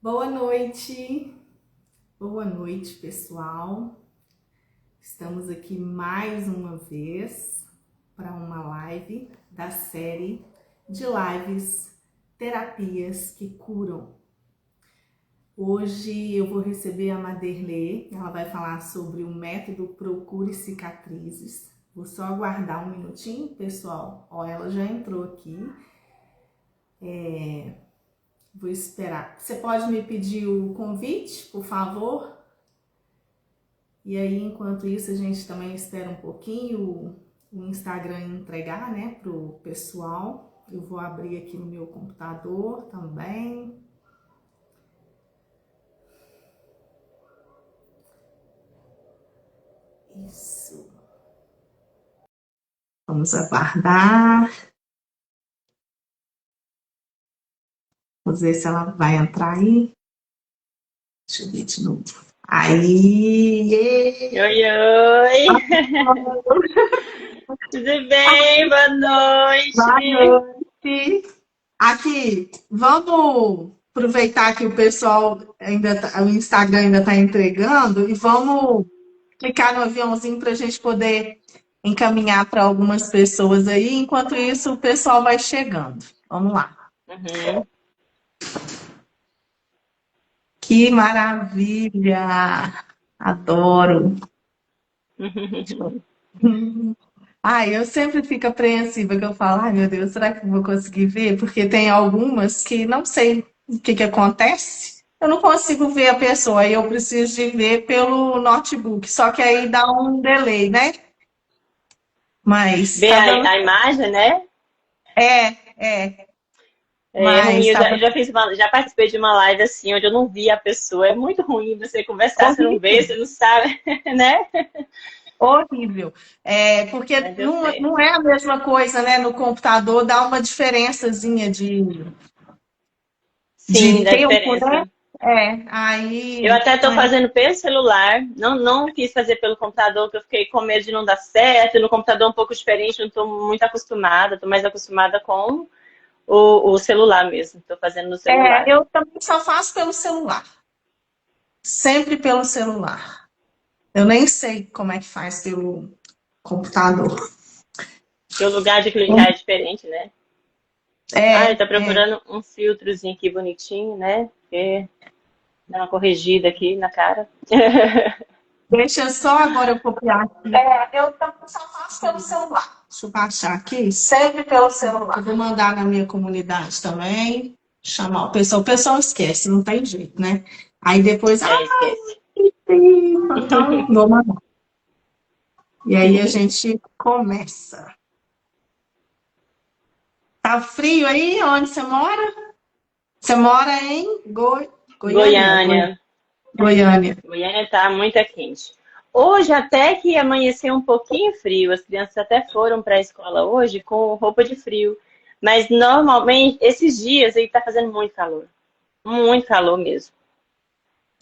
Boa noite, pessoal. Estamos aqui mais uma vez para uma live da série de lives Terapias que Curam. Hoje eu vou receber a Maderlê, ela vai falar sobre o método Procure Cicatrizes. Vou só aguardar um minutinho, pessoal. Ó, ela já entrou aqui. Vou esperar. Você pode me pedir o convite, por favor? E aí, enquanto isso, a gente também espera um pouquinho o Instagram entregar, né, pro pessoal. Eu vou abrir aqui no meu computador também. Isso. Vamos aguardar. Vamos ver se ela vai entrar aí. Deixa eu ver de novo. Aí! Oi, oi! Tudo bem? Boa Boa noite! noite! Aqui, vamos aproveitar que o pessoal o Instagram ainda está entregando e vamos clicar no aviãozinho para a gente poder encaminhar para algumas pessoas aí. Enquanto isso, o pessoal vai chegando. Vamos lá. Uhum. Que maravilha! Adoro! Ai, eu sempre fico apreensiva que eu falo, ai meu Deus, será que eu vou conseguir ver? Porque tem algumas que não sei o que acontece. Eu não consigo ver a pessoa, aí eu preciso de ver pelo notebook. Só que aí dá um delay, né? Mas Ver tá dando. a imagem, né? É. É ruim. Mas Eu tá já fiz já participei de uma live assim, onde eu não vi a pessoa. É muito ruim você conversar, você não vê, horrível, você não sabe, né? horrível. É, porque Mas deu não certo. é a mesma coisa, né? No computador dá uma diferençazinha Sim, de dá tempo, né? diferença. Eu Aí. até estou fazendo pelo celular, não quis fazer pelo computador, porque eu fiquei com medo de não dar certo. No computador é um pouco diferente, não estou muito acostumada, estou mais acostumada com o celular mesmo. Estou fazendo no celular. Eu também só faço pelo celular. Sempre pelo celular. Eu nem sei como é que faz pelo computador. Porque o lugar de clicar é diferente, né? Ah, É, tá é. procurando um filtrozinho aqui bonitinho, né? Porque dá uma corrigida aqui na cara. Deixa eu só agora eu copiar aqui. Eu também só faço pelo celular. Deixa eu baixar aqui. Sempre pelo celular. Eu vou mandar na minha comunidade também. Chamar o pessoal. O pessoal esquece, não tem jeito, né? Aí depois, É, esquece. então, vou mandar. E aí a gente começa. Tá frio aí onde você mora? Você mora em Goiânia, não? Goiânia. Goiânia. Goiânia tá muito quente. Hoje até que amanheceu um pouquinho frio. As crianças até foram para a escola hoje com roupa de frio. Mas normalmente, esses dias aí tá fazendo muito calor. Muito calor mesmo.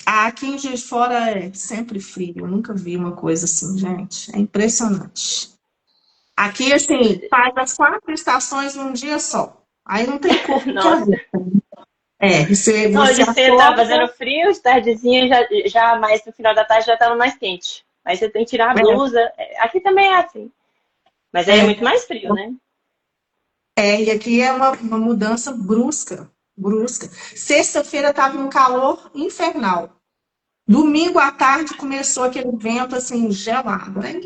Aqui em Juiz de Fora é sempre frio. Eu nunca vi uma coisa assim, gente. É impressionante. Aqui, assim, faz as 4 estações num dia só. Aí não tem corpo que Nossa. aguenta. Você Hoje cedo tava acorda. fazendo frio, de tardezinha já mais no final da tarde já tava mais quente. Aí você tem que tirar a É, blusa. Aqui também é assim. Mas aí é é, muito mais frio, né? e aqui é uma mudança brusca, brusca. Sexta-feira estava um calor infernal. Domingo à tarde começou aquele vento assim gelado, né?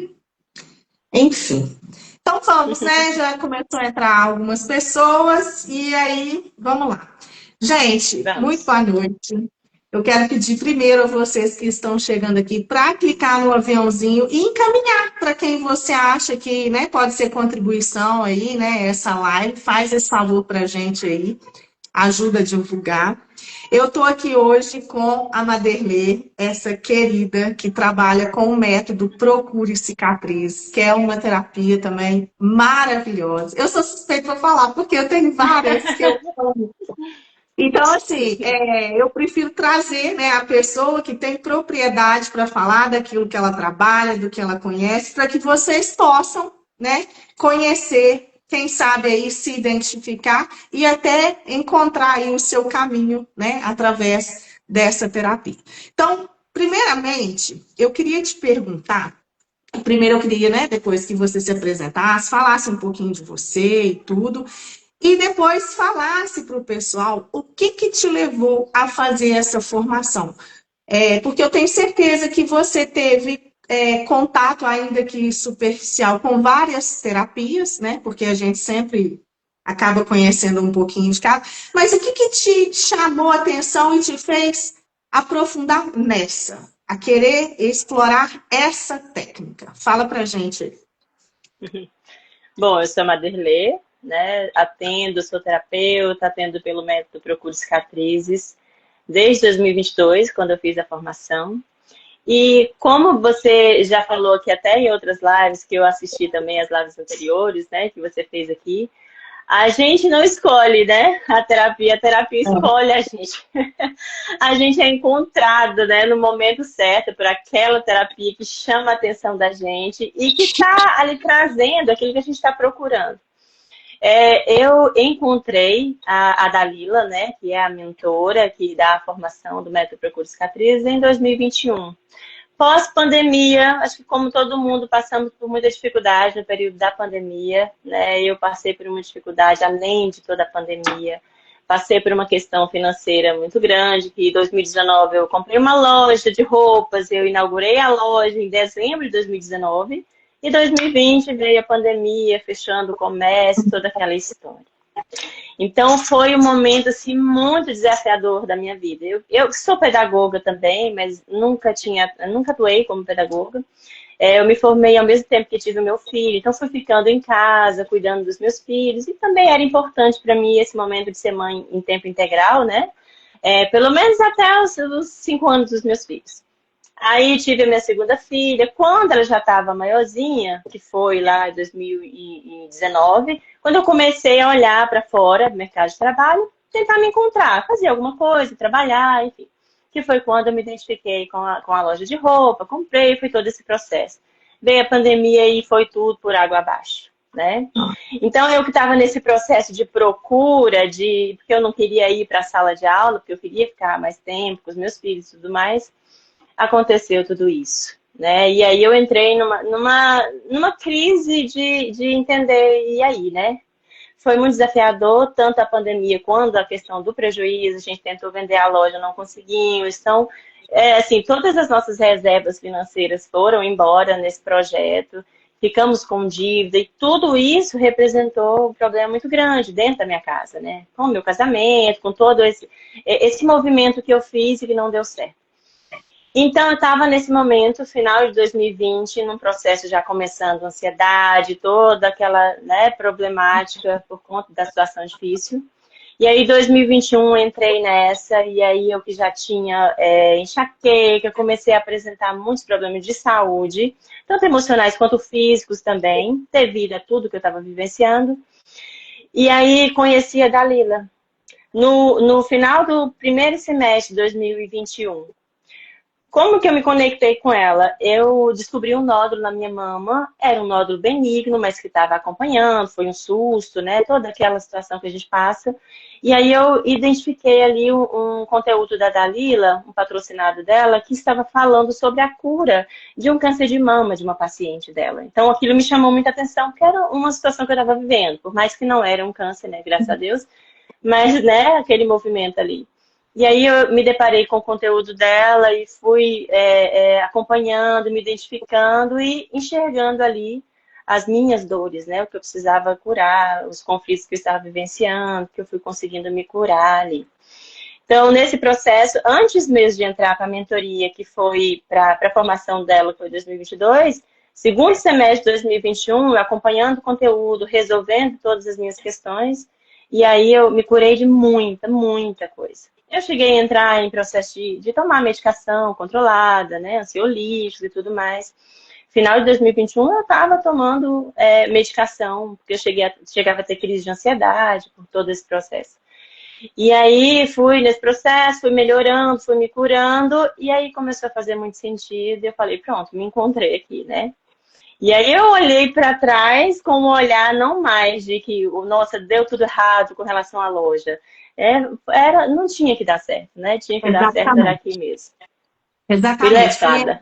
Enfim. Então vamos, né? Já começou a entrar algumas pessoas e aí vamos lá. Gente, muito Vamos. boa noite. Eu quero pedir primeiro a vocês que estão chegando aqui para clicar no aviãozinho e encaminhar para quem você acha que, né, pode ser contribuição aí, né? Essa live, faz esse favor para a gente aí, ajuda a divulgar. Eu estou aqui hoje com a Maderlê, essa querida que trabalha com o método Procure Cicatriz, que é uma terapia também maravilhosa. Eu sou suspeita para falar, porque eu tenho várias que eu amo. Então, assim, eu prefiro trazer, né, a pessoa que tem propriedade para falar daquilo que ela trabalha, do que ela conhece, para que vocês possam, né, conhecer quem sabe aí se identificar e até encontrar aí o seu caminho, né, através dessa terapia. Então, primeiramente, eu queria te perguntar, primeiro eu queria, né, depois que você se apresentasse, falasse um pouquinho de você e tudo, e depois falasse para o pessoal o que que te levou a fazer essa formação. Porque eu tenho certeza que você teve contato, ainda que superficial, com várias terapias, né? Porque a gente sempre acaba conhecendo um pouquinho de cada. Mas o que que te chamou a atenção e te fez aprofundar nessa? A querer explorar essa técnica? Fala pra gente aí. Bom, eu sou a Maderlê, né? Atendo, sou terapeuta, atendo pelo método Procure Cicatrizes desde 2022, quando eu fiz a formação. E como você já falou aqui até em outras lives, que eu assisti também as lives anteriores, né, que você fez aqui, a gente não escolhe, né, a terapia escolhe a gente. A gente é encontrado, né, no momento certo por aquela terapia que chama a atenção da gente e que está ali trazendo aquilo que a gente está procurando. Eu encontrei a Dalila, né, que é a mentora que dá a formação do Método Procure Cicatriz em 2021. Pós-pandemia, acho que como todo mundo, passamos por muita dificuldade no período da pandemia, né? Eu passei por uma dificuldade além de toda a pandemia. Passei por uma questão financeira muito grande, que em 2019 eu comprei uma loja de roupas, eu inaugurei a loja em dezembro de 2019, e 2020 veio a pandemia, fechando o comércio, toda aquela história. Então, foi um momento, assim, muito desafiador da minha vida. Eu sou pedagoga também, mas nunca atuei como pedagoga. Eu me formei ao mesmo tempo que tive o meu filho, então fui ficando em casa, cuidando dos meus filhos, e também era importante para mim esse momento de ser mãe em tempo integral, né? Pelo menos até os 5 anos dos meus filhos. Aí tive a minha segunda filha, quando ela já estava maiorzinha, que foi lá em 2019, quando eu comecei a olhar para fora do mercado de trabalho, tentar me encontrar, fazer alguma coisa, trabalhar, enfim. Que foi quando eu me identifiquei com a loja de roupa, comprei, foi todo esse processo. Veio a pandemia e foi tudo por água abaixo, né? Então eu que estava nesse processo de procura, porque eu não queria ir para a sala de aula, porque eu queria ficar mais tempo com os meus filhos e tudo mais, aconteceu tudo isso, né? E aí eu entrei numa crise de entender, e aí, né? Foi muito desafiador, tanto a pandemia quanto a questão do prejuízo. A gente tentou vender a loja, não conseguimos. Então, assim, todas as nossas reservas financeiras foram embora nesse projeto. Ficamos com dívida e tudo isso representou um problema muito grande dentro da minha casa, né? Com o meu casamento, com todo esse movimento que eu fiz e que não deu certo. Então, eu estava nesse momento, final de 2020, num processo já começando ansiedade, toda aquela, né, problemática por conta da situação difícil. E aí, em 2021, entrei nessa, e aí eu que já tinha enxaqueca, comecei a apresentar muitos problemas de saúde, tanto emocionais quanto físicos também, devido a tudo que eu estava vivenciando. E aí, conheci a Dalila. No final do primeiro semestre de 2021, como que eu me conectei com ela? Eu descobri um nódulo na minha mama, era um nódulo benigno, mas que estava acompanhando, foi um susto, né? Toda aquela situação que a gente passa. E aí eu identifiquei ali um conteúdo da Dalila, um patrocinado dela, que estava falando sobre a cura de um câncer de mama de uma paciente dela. Então aquilo me chamou muita atenção, porque era uma situação que eu estava vivendo, por mais que não era um câncer, né? Graças a Deus, mas, né, aquele movimento ali. E aí eu me deparei com o conteúdo dela e fui acompanhando, me identificando e enxergando ali as minhas dores, né? O que eu precisava curar, os conflitos que eu estava vivenciando, que eu fui conseguindo me curar ali. Então, nesse processo, antes mesmo de entrar para a mentoria, que foi para a formação dela, que foi 2022, segundo semestre de 2021, acompanhando o conteúdo, resolvendo todas as minhas questões, e aí eu me curei de muita, muita coisa. Eu cheguei a entrar em processo de tomar medicação controlada, né, ansiolíticos e tudo mais. Final de 2021 eu estava tomando medicação, porque eu chegava a ter crise de ansiedade por todo esse processo. E aí fui nesse processo, fui melhorando, fui me curando, e aí começou a fazer muito sentido, e eu falei, pronto, me encontrei aqui, né? E aí eu olhei para trás com um olhar não mais de que, nossa, deu tudo errado com relação à loja. Não tinha que dar certo, né? Tinha que dar certo, era Exatamente. aqui mesmo. Fui Exatamente. Foi levada.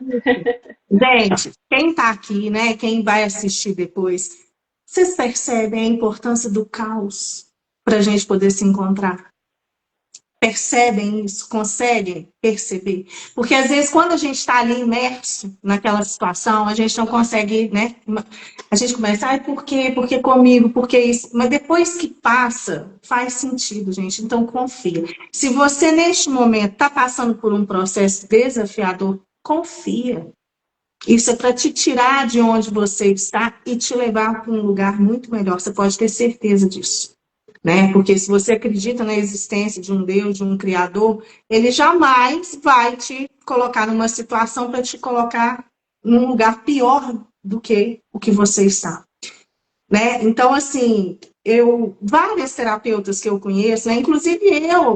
gente, quem está aqui, né? Quem vai assistir depois, vocês percebem a importância do caos para a gente poder se encontrar? Percebem isso? Conseguem perceber? Porque às vezes quando a gente está ali imerso naquela situação, a gente não consegue, né? A gente começa, ai, por quê? Por que comigo? Por que isso? Mas depois que passa, faz sentido, gente. Então confia. Se você neste momento está passando por um processo desafiador, confia. Isso é para te tirar de onde você está e te levar para um lugar muito melhor. Você pode ter certeza disso, né? Porque se você acredita na existência de um Deus, de um Criador, ele jamais vai te colocar numa situação para te colocar num lugar pior do que o que você está, né? Então, assim, várias terapeutas que eu conheço, né? Inclusive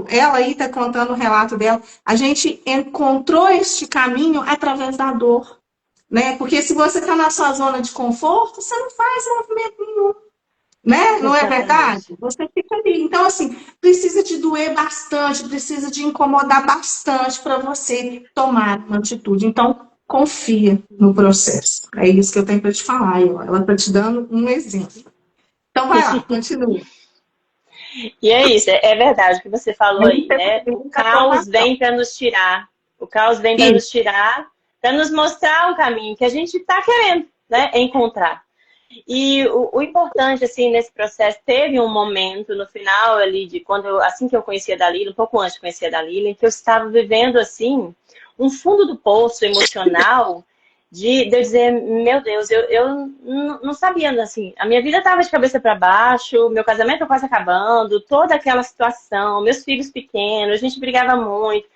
ela aí está contando o relato dela, a gente encontrou este caminho através da dor, né? Porque se você está na sua zona de conforto, você não faz movimento nenhum, né? Não é verdade? Exatamente. Você fica ali. Então, assim, precisa de doer bastante, precisa de incomodar bastante para você tomar uma atitude. Então, confia no processo. É isso que eu tenho para te falar. Aí, ó. Ela está te dando um exemplo. Então, vai lá, continua. E é isso, é verdade o que você falou Aí aí, você né? O tem caos informação. vem para nos tirar. O caos vem para Isso. nos tirar, para nos mostrar um caminho que a gente está querendo, né, encontrar. E o importante, assim, nesse processo, teve um momento no final ali, assim que eu conhecia a Dalila, um pouco antes de conhecer a Dalila, em que eu estava vivendo, assim, um fundo do poço emocional de eu dizer, meu Deus, eu não sabia, assim, a minha vida estava de cabeça para baixo, meu casamento quase acabando, toda aquela situação, meus filhos pequenos, a gente brigava muito.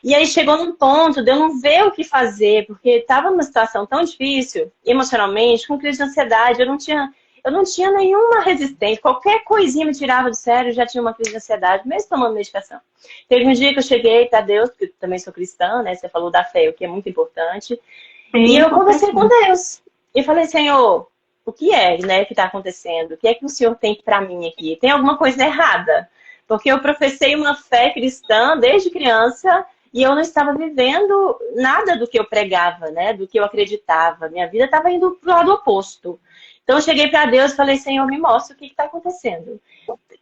E aí chegou num ponto de eu não ver o que fazer, porque estava numa situação tão difícil, emocionalmente, com crise de ansiedade, eu não tinha nenhuma resistência. Qualquer coisinha me tirava do sério, já tinha uma crise de ansiedade, mesmo tomando medicação. Teve um dia que eu cheguei para Deus, porque eu também sou cristã, né? Você falou da fé, o que é muito importante. E Sim, eu com conversei com certeza. Deus. E falei, Senhor, o que é, né, que está acontecendo? O que é que o Senhor tem para mim aqui? Tem alguma coisa errada? Porque eu professei uma fé cristã desde criança e eu não estava vivendo nada do que eu pregava, né? Do que eu acreditava. Minha vida estava indo para o lado oposto. Então eu cheguei para Deus e falei, Senhor, me mostra o que está acontecendo.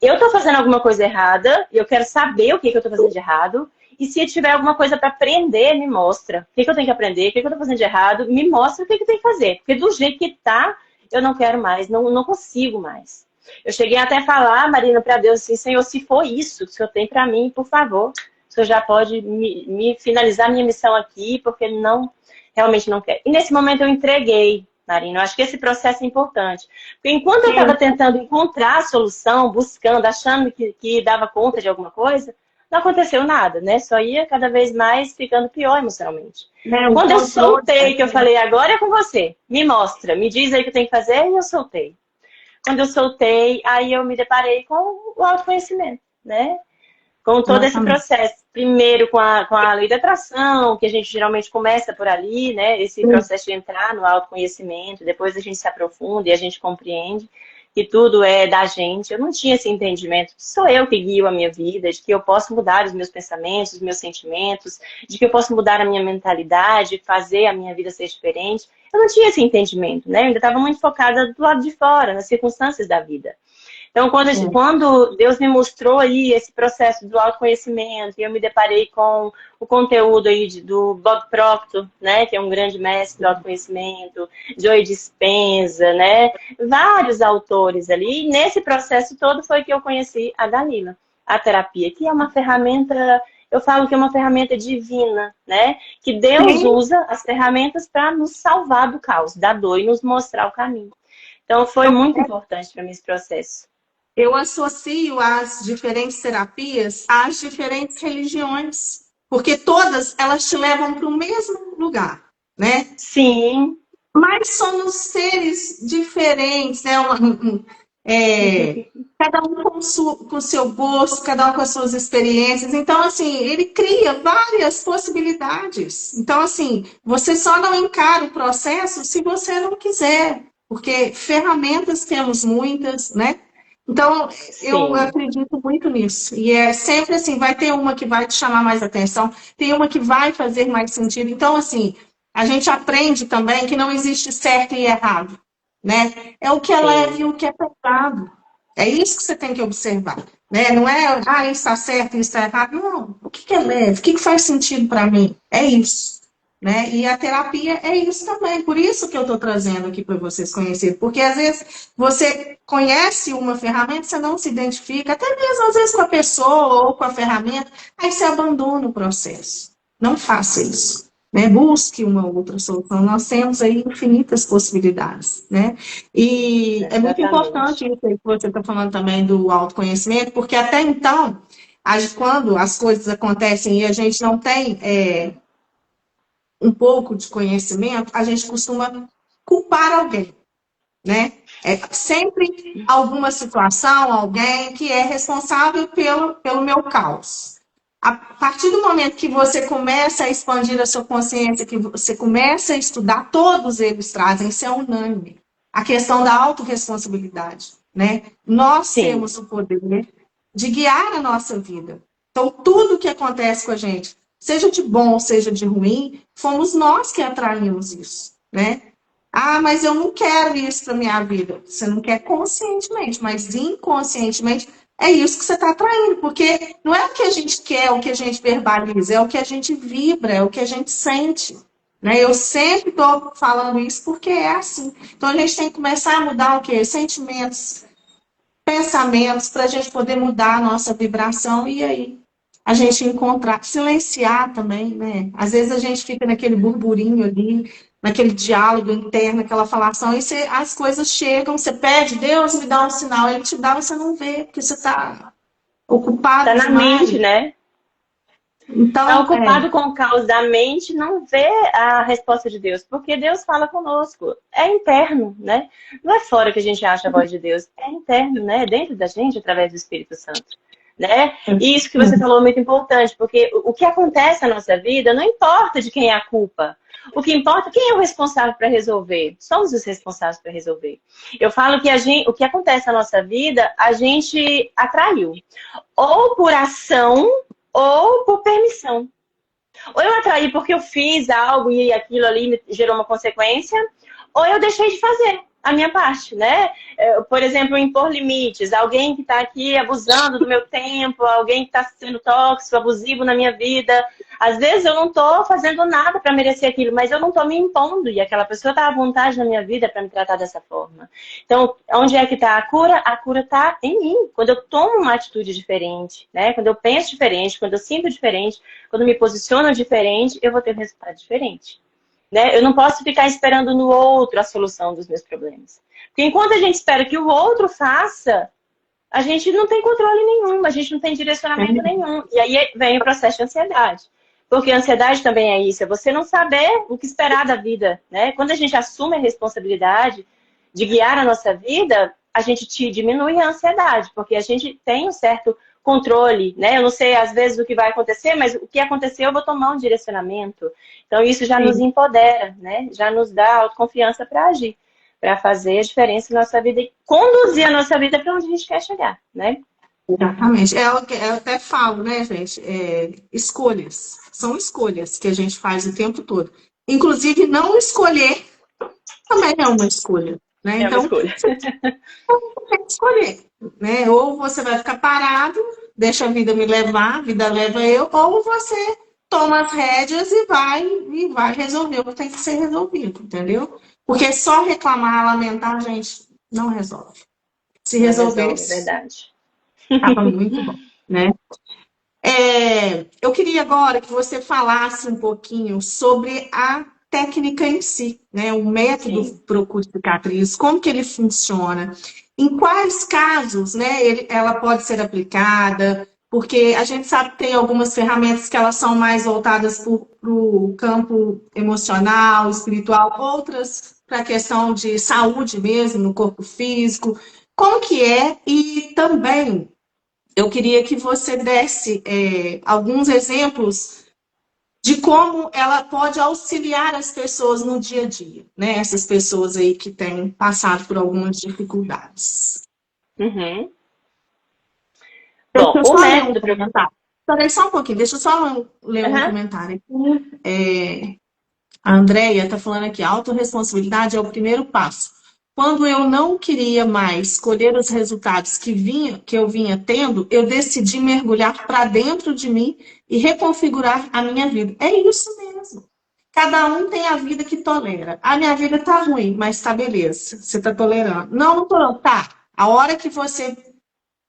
Eu estou fazendo alguma coisa errada e eu quero saber o que eu estou fazendo de errado. E se tiver alguma coisa para aprender, me mostra. O que eu tenho que aprender, o que eu estou fazendo de errado, me mostra o que eu tenho que fazer. Porque do jeito que tá, eu não quero mais, não consigo mais. Eu cheguei até a falar, Marina, para Deus assim, Senhor, se for isso que o Senhor tem para mim, por favor, o Senhor já pode me finalizar minha missão aqui, porque realmente não quero. E nesse momento eu entreguei, Marina. Eu acho que esse processo é importante. Porque enquanto eu estava Sim, tentando encontrar a solução, buscando, achando que dava conta de alguma coisa, não aconteceu nada, né? Só ia cada vez mais ficando pior emocionalmente. né? O Quando eu controle. soltei, que eu falei, agora é com você, me mostra, me diz aí o que eu tenho que fazer, e eu soltei. Quando eu soltei, aí eu me deparei com o autoconhecimento, né? Com todo esse Exatamente. processo. Primeiro com a lei da atração, que a gente geralmente começa por ali, né? Esse processo de entrar no autoconhecimento, depois a gente se aprofunda e a gente compreende que tudo é da gente. Eu não tinha esse entendimento. Sou eu que guio a minha vida, de que eu posso mudar os meus pensamentos, os meus sentimentos, de que eu posso mudar a minha mentalidade, fazer a minha vida ser diferente. Eu não tinha esse entendimento, né? Eu ainda estava muito focada do lado de fora, nas circunstâncias da vida. Então, quando Deus me mostrou aí esse processo do autoconhecimento, e eu me deparei com o conteúdo aí do Bob Proctor, né, que é um grande mestre do autoconhecimento, Joe Dispenza, né, vários autores ali, e nesse processo todo foi que eu conheci a Dalila, a terapia, que é uma ferramenta, eu falo que é uma ferramenta divina, né, que Deus Sim, usa as ferramentas para nos salvar do caos, da dor e nos mostrar o caminho. Então, foi muito importante para mim esse processo. eu associo as diferentes terapias às diferentes religiões, porque todas elas te levam para o mesmo lugar, né? Sim, Mas somos seres diferentes, né? Cada um com o seu gosto, cada um com as suas experiências. Então, assim, ele cria várias possibilidades. Então, assim, você só não encara o processo se você não quiser, porque ferramentas temos muitas, né? Então, eu Sim, acredito muito nisso. E é sempre assim, vai ter uma que vai te chamar mais atenção, tem uma que vai fazer mais sentido. Então, assim, a gente aprende também que não existe certo e errado, né? É o que é leve e sim, o que é pesado. É isso que você tem que observar, né? Não é, isso está certo, isso está errado. Não, o que é leve? O que faz sentido para mim? É isso, né? E a terapia é isso também. Por isso que eu estou trazendo aqui para vocês conhecerem. Porque às vezes você conhece uma ferramenta, você não se identifica, até mesmo às vezes com a pessoa ou com a ferramenta, aí você abandona o processo. Não faça isso. Né? Busque uma outra solução. Nós temos aí infinitas possibilidades, né? E é muito importante exatamente. isso aí que você está falando também do autoconhecimento, porque até então, quando as coisas acontecem e a gente não tem um pouco de conhecimento, a gente costuma culpar alguém, né? É sempre alguma situação, alguém que é responsável pelo meu caos. A partir do momento que você começa a expandir a sua consciência, que você começa a estudar, todos eles trazem, isso é unânime. A questão da autorresponsabilidade, né? Nós Sim, temos o poder de guiar a nossa vida. Então, tudo que acontece com a gente, seja de bom, seja de ruim, fomos nós que atraímos isso, né? Ah, mas eu não quero isso para minha vida. Você não quer conscientemente, mas inconscientemente é isso que você está atraindo, porque não é o que a gente quer, o que a gente verbaliza, é o que a gente vibra, é o que a gente sente. Né? Eu sempre estou falando isso porque é assim. Então a gente tem que começar a mudar o quê? Sentimentos, pensamentos, para a gente poder mudar a nossa vibração e aí a gente encontrar, silenciar também, né? Às vezes a gente fica naquele burburinho ali, naquele diálogo interno, aquela falação, e as coisas chegam, você pede, Deus me dá um sinal, ele te dá, você não vê, porque você está tá ocupado na demais. mente, né? Tá Então, ocupado com o caos da mente, não vê a resposta de Deus, porque Deus fala conosco. É interno, né? Não é fora que a gente acha a voz de Deus, é interno, né? É dentro da gente, através do Espírito Santo, né? E isso que você falou é muito importante, porque o que acontece na nossa vida não importa de quem é a culpa. O que importa é quem é o responsável para resolver. Somos os responsáveis para resolver. Eu falo que o que acontece na nossa vida, a gente atraiu. Ou por ação ou por permissão. Ou eu atraí porque eu fiz algo e aquilo ali me gerou uma consequência, ou eu deixei de fazer a minha parte, né? Por exemplo, impor limites. Alguém que está aqui abusando do meu tempo, alguém que está sendo tóxico, abusivo na minha vida. Às vezes eu não estou fazendo nada para merecer aquilo, mas eu não estou me impondo e aquela pessoa está à vontade na minha vida para me tratar dessa forma. Então, onde é que está a cura? A cura está em mim. Quando eu tomo uma atitude diferente, né? Quando eu penso diferente, quando eu sinto diferente, quando me posiciono diferente, eu vou ter um resultado diferente. Né? Eu não posso ficar esperando no outro a solução dos meus problemas. Porque enquanto a gente espera que o outro faça, a gente não tem controle nenhum, a gente não tem direcionamento nenhum. E aí vem o processo de ansiedade. Porque a ansiedade também é isso, é você não saber o que esperar da vida. Né? Quando a gente assume a responsabilidade de guiar a nossa vida, a gente diminui a ansiedade, porque a gente tem um certo controle, né? Eu não sei às vezes o que vai acontecer, mas o que aconteceu eu vou tomar um direcionamento. Então isso já nos sim, empodera, né? Já nos dá autoconfiança para agir, para fazer a diferença na nossa vida e conduzir a nossa vida para onde a gente quer chegar, né? exatamente. É o que eu até falo, né, gente? Escolhas. São escolhas que a gente faz o tempo todo. Inclusive, não escolher também é uma escolha. Né? É uma Então, escolha. você tem que escolher, né? Ou você vai ficar parado, deixa a vida me levar, a vida leva eu, ou você toma as rédeas e vai resolver o que tem que ser resolvido, entendeu? Porque só reclamar, lamentar, gente, não resolve. Se Não resolve, é resolvesse, verdade. estava muito bom, né? Eu queria agora que você falasse um pouquinho sobre a técnica em si, né? O método Sim. Procure Cicatriz, como que ele funciona, em quais casos, né, ela pode ser aplicada, porque a gente sabe que tem algumas ferramentas que elas são mais voltadas para o campo emocional, espiritual, outras para a questão de saúde mesmo, no corpo físico. como que é? E também eu queria que você desse alguns exemplos de como ela pode auxiliar as pessoas no dia a dia, né? Essas pessoas aí que têm passado por algumas dificuldades. Uhum. Deixa Bom, eu o só ler um método comentário. Peraí, só um pouquinho, deixa eu só ler um Uhum. comentário aqui. A Andrea está falando aqui, a autorresponsabilidade é o primeiro passo. Quando eu não queria mais colher os resultados que eu vinha tendo, eu decidi mergulhar para dentro de mim e reconfigurar a minha vida. É isso mesmo. Cada um tem a vida que tolera. A minha vida tá ruim, mas tá beleza. Você tá tolerando. Não, não tô, tá. A hora que você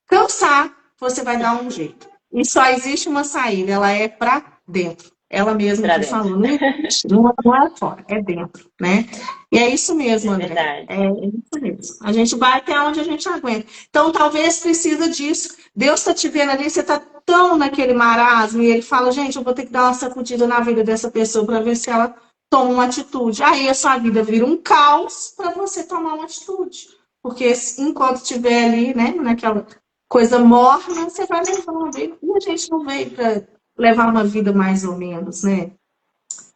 cansar, você vai dar um jeito. E só existe uma saída, ela é para dentro. Ela mesma Pra que dentro. falou, não existe, não é fora, é dentro, né? E é isso mesmo, É André. verdade. É isso mesmo. A gente vai até onde a gente aguenta. Então, talvez precisa disso. Deus está te vendo ali, você está tão naquele marasmo, e ele fala, gente, eu vou ter que dar uma sacudida na vida dessa pessoa para ver se ela toma uma atitude. Aí a sua vida vira um caos para você tomar uma atitude. Porque enquanto estiver ali, né, naquela coisa morna, você vai levando. E a gente não veio para levar uma vida mais ou menos, né?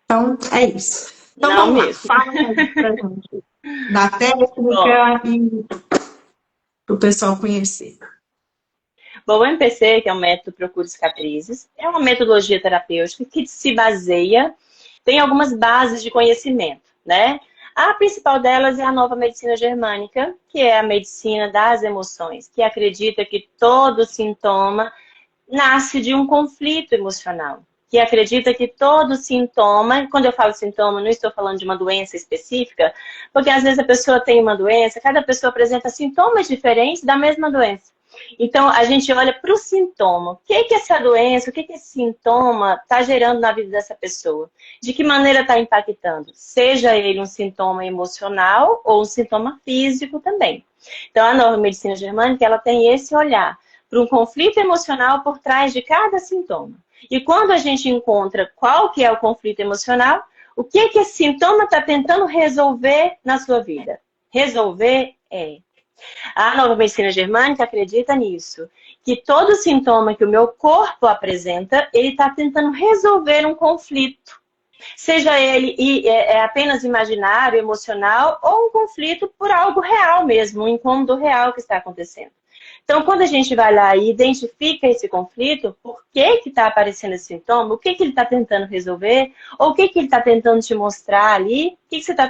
Então, é isso. Então, Não vamos lá. mesmo. Fala aí pra gente da Bom, técnica e para o pessoal conhecer. bom, o MPC, que é o método Procure Cicatrizes, é uma metodologia terapêutica que se baseia, tem algumas bases de conhecimento, né? A principal delas é a nova medicina germânica, que é a medicina das emoções, que acredita que todo sintoma nasce de um conflito emocional, que acredita que todo sintoma, quando eu falo sintoma, não estou falando de uma doença específica, porque às vezes a pessoa tem uma doença, cada pessoa apresenta sintomas diferentes da mesma doença. Então, a gente olha para o sintoma. O que que essa doença, o que que esse sintoma está gerando na vida dessa pessoa? De que maneira está impactando? Seja ele um sintoma emocional ou um sintoma físico também. Então, a nova medicina germânica, ela tem esse olhar para um conflito emocional por trás de cada sintoma. E quando a gente encontra qual que é o conflito emocional, o que que esse sintoma está tentando resolver na sua vida? Resolver é. A nova medicina germânica acredita nisso, que todo sintoma que o meu corpo apresenta, ele está tentando resolver um conflito. Seja ele apenas imaginário, emocional, ou um conflito por algo real mesmo, um incômodo real que está acontecendo. Então, quando a gente vai lá e identifica esse conflito, por que que está aparecendo esse sintoma, o que que ele está tentando resolver, ou o que que ele está tentando te mostrar ali, o que que você está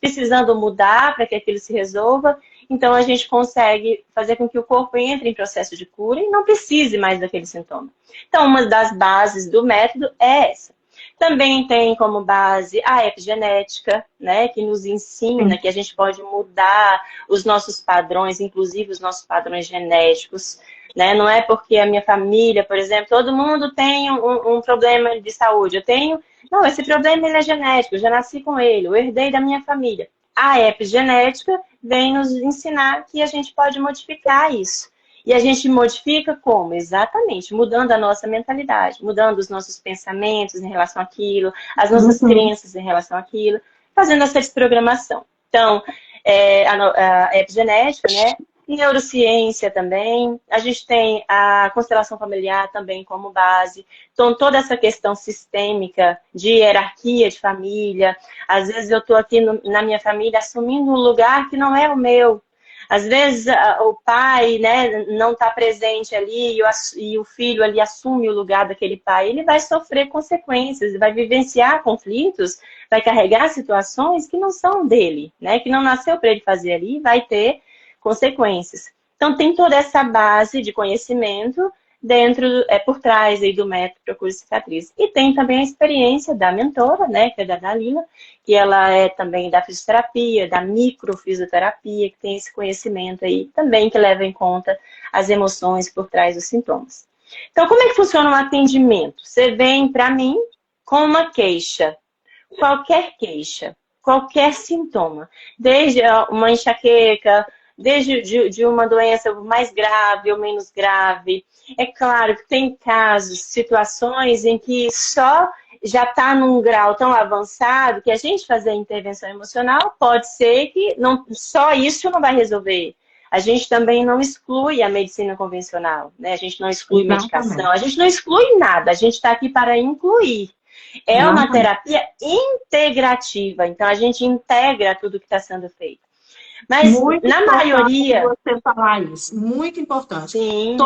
precisando mudar para que aquilo se resolva, então a gente consegue fazer com que o corpo entre em processo de cura e não precise mais daquele sintoma. Então, uma das bases do método é essa. Também tem como base a epigenética, né, que nos ensina que a gente pode mudar os nossos padrões, inclusive os nossos padrões genéticos, né? Não é porque a minha família, por exemplo, todo mundo tem um problema de saúde. Eu tenho, não, esse problema ele é genético, eu já nasci com ele, eu herdei da minha família. A epigenética vem nos ensinar que a gente pode modificar isso. E a gente modifica como? Exatamente, mudando a nossa mentalidade, mudando os nossos pensamentos em relação àquilo, as nossas Uhum. crenças em relação àquilo, fazendo essa desprogramação. Então, a epigenética, né? Neurociência também, a gente tem a constelação familiar também como base. Então, toda essa questão sistêmica de hierarquia de família. Às vezes eu estou aqui na minha família assumindo um lugar que não é o meu. Às vezes o pai, né, não está presente ali e o filho ali assume o lugar daquele pai. Ele vai sofrer consequências, vai vivenciar conflitos, vai carregar situações que não são dele, né, que não nasceu para ele fazer ali, vai ter consequências. Então tem toda essa base de conhecimento dentro, por trás aí do método Procure Cicatriz. E tem também a experiência da mentora, né, que é da Dalila, que ela é também da fisioterapia, da microfisioterapia, que tem esse conhecimento aí também que leva em conta as emoções por trás dos sintomas. Então, como é que funciona o atendimento? Você vem para mim com uma queixa, qualquer sintoma, desde uma enxaqueca, desde de uma doença mais grave ou menos grave. É claro que tem casos, situações em que só já está num grau tão avançado que a gente fazer intervenção emocional pode ser que não, só isso não vai resolver. a gente também não exclui a medicina convencional, né? A gente não exclui medicação, Exatamente. a gente não exclui nada, a gente está aqui para incluir. É uma Exatamente. terapia integrativa, então a gente integra tudo que está sendo feito. Mas Muito na importante maioria, você falar isso, muito importante. sim,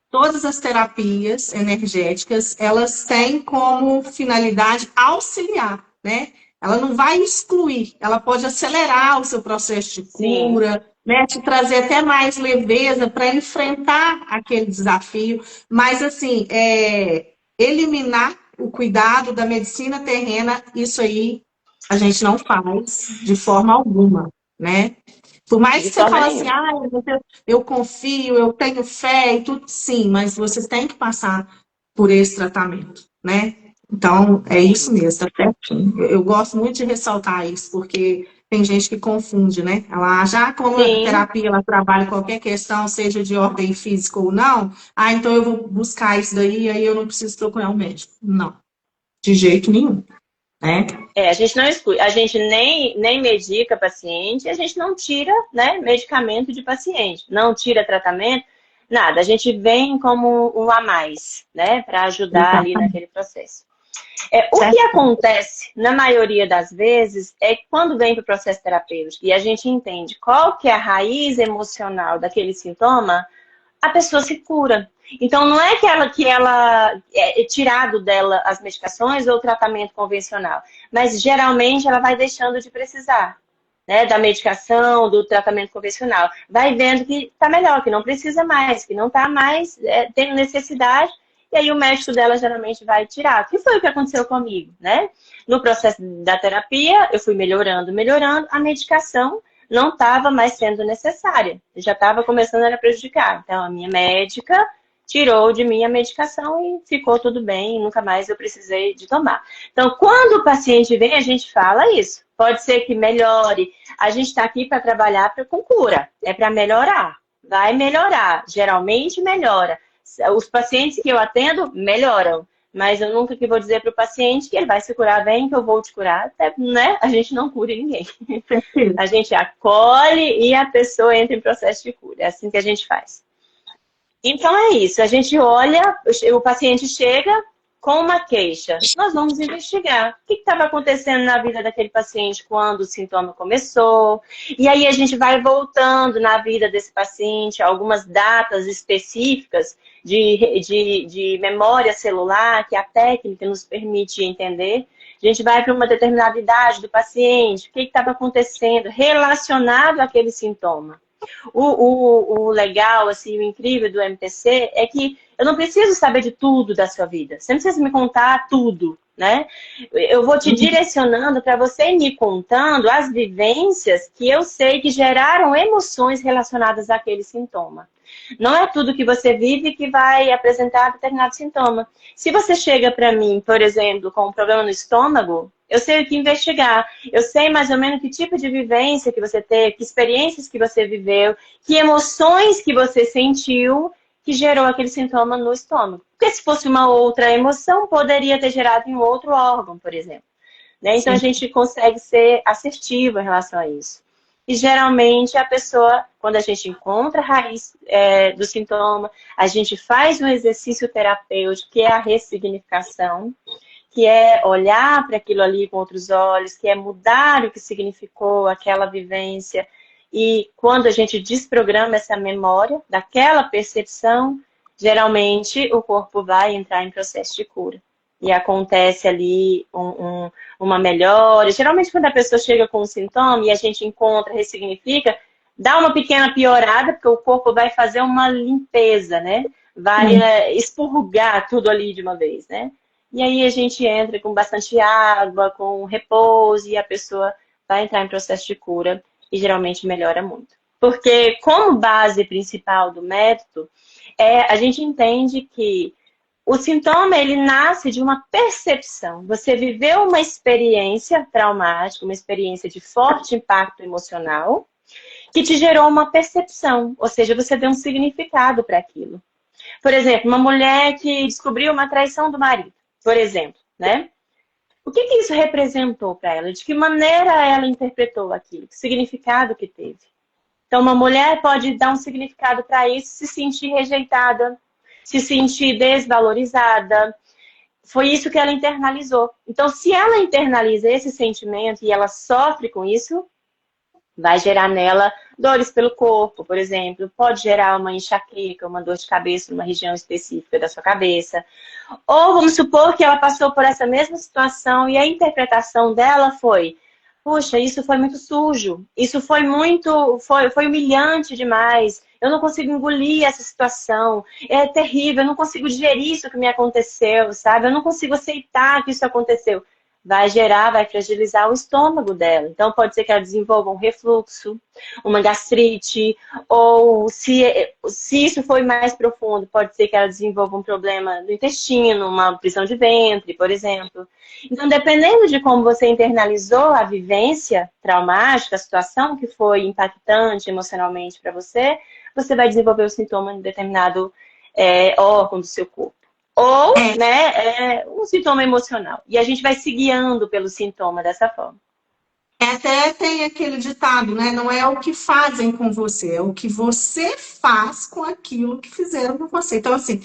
Todas as terapias energéticas, elas têm como finalidade auxiliar, né? Ela não vai excluir, ela pode acelerar o seu processo de sim, cura, né? Te trazer até mais leveza para enfrentar aquele desafio, mas assim, eliminar o cuidado da medicina terrena, isso aí a gente não faz de forma alguma, né? Por mais de que você forma fale assim, nenhuma. ah, eu confio, eu tenho fé e tudo, sim, mas você tem que passar por esse tratamento, né? Então, é isso Sim, mesmo, tá certinho. Eu gosto muito de ressaltar isso, porque tem gente que confunde, né? Ela já como a sim. terapia ela trabalha qualquer questão, seja de ordem física ou não, então eu vou buscar isso daí, aí eu não preciso procurar um médico. Não, de jeito nenhum, né? A gente não exclui, a gente nem medica paciente, a gente não tira, né, medicamento de paciente, não tira tratamento, nada. A gente vem como um a mais, né, para ajudar ali Exatamente. naquele processo. O que Certo? acontece, na maioria das vezes, é que quando vem para o processo terapêutico e a gente entende qual que é a raiz emocional daquele sintoma, a pessoa se cura. Então, não é que ela é tirado dela as medicações ou o tratamento convencional, mas geralmente ela vai deixando de precisar, né, da medicação, do tratamento convencional. Vai vendo que está melhor, que não precisa mais, que não está mais tendo necessidade, e aí o médico dela geralmente vai tirar. Que foi o que aconteceu comigo, né? No processo da terapia, eu fui melhorando, melhorando, a medicação não estava mais sendo necessária, já estava começando a prejudicar. Então, a minha médica tirou de mim a medicação e ficou tudo bem, nunca mais eu precisei de tomar. Então, quando o paciente vem, a gente fala isso. Pode ser que melhore. A gente está aqui para trabalhar com cura, é para melhorar. Vai melhorar, geralmente melhora. Os pacientes que eu atendo melhoram. Mas eu nunca que vou dizer para o paciente que ele vai se curar bem, que eu vou te curar, até, né? A gente não cura ninguém. Perfeito. A gente acolhe e a pessoa entra em processo de cura. É assim que a gente faz. Então é isso. A gente olha, o paciente chega com uma queixa. Nós vamos investigar o que estava acontecendo na vida daquele paciente quando o sintoma começou. E aí a gente vai voltando na vida desse paciente, algumas datas específicas de memória celular, que a técnica nos permite entender. A gente vai para uma determinada idade do paciente, o que estava acontecendo relacionado àquele sintoma. O legal, assim, o incrível do MTC é que eu não preciso saber de tudo da sua vida. Você não precisa me contar tudo, né? Eu vou te direcionando para você ir me contando as vivências que eu sei que geraram emoções relacionadas àquele sintoma. Não é tudo que você vive que vai apresentar determinado sintoma. Se você chega para mim, por exemplo, com um problema no estômago, eu sei o que investigar. Eu sei mais ou menos que tipo de vivência que você teve, que experiências que você viveu, que emoções que você sentiu que gerou aquele sintoma no estômago. Porque se fosse uma outra emoção, poderia ter gerado em um outro órgão, por exemplo. Né? Então a Sim. gente consegue ser assertivo em relação a isso. E geralmente a pessoa, quando a gente encontra a raiz do sintoma, a gente faz um exercício terapêutico, que é a ressignificação, que é olhar para aquilo ali com outros olhos, que é mudar o que significou aquela vivência. E quando a gente desprograma essa memória daquela percepção, geralmente o corpo vai entrar em processo de cura. E acontece ali uma melhora. Geralmente quando a pessoa chega com um sintoma e a gente encontra, ressignifica, dá uma pequena piorada, porque o corpo vai fazer uma limpeza, né? Vai expurgar tudo ali de uma vez, né? E aí a gente entra com bastante água, com repouso, e a pessoa vai entrar em processo de cura e geralmente melhora muito. Porque como base principal do método, a gente entende que o sintoma, ele nasce de uma percepção. Você viveu uma experiência traumática, uma experiência de forte impacto emocional, que te gerou uma percepção, ou seja, você deu um significado para aquilo. Por exemplo, uma mulher que descobriu uma traição do marido, por exemplo, né? O que isso representou para ela? De que maneira ela interpretou aquilo? Que significado que teve? Então, uma mulher pode dar um significado para isso, se sentir rejeitada, se sentir desvalorizada. Foi isso que ela internalizou. Então, se ela internaliza esse sentimento e ela sofre com isso, vai gerar nela dores pelo corpo, por exemplo. Pode gerar uma enxaqueca, uma dor de cabeça numa região específica da sua cabeça. Ou vamos supor que ela passou por essa mesma situação e a interpretação dela foi: puxa, isso foi muito sujo, isso foi humilhante demais, eu não consigo engolir essa situação, é terrível, eu não consigo digerir isso que me aconteceu, sabe? Eu não consigo aceitar que isso aconteceu. Vai fragilizar o estômago dela. Então, pode ser que ela desenvolva um refluxo, uma gastrite, ou se isso foi mais profundo, pode ser que ela desenvolva um problema do intestino, uma prisão de ventre, por exemplo. Então, dependendo de como você internalizou a vivência traumática, a situação que foi impactante emocionalmente para você, você vai desenvolver o sintoma em determinado órgão do seu corpo. Ou, né, um sintoma emocional. E a gente vai se guiando pelo sintoma dessa forma. Até tem aquele ditado, né? Não é o que fazem com você, é o que você faz com aquilo que fizeram com você. Então, assim,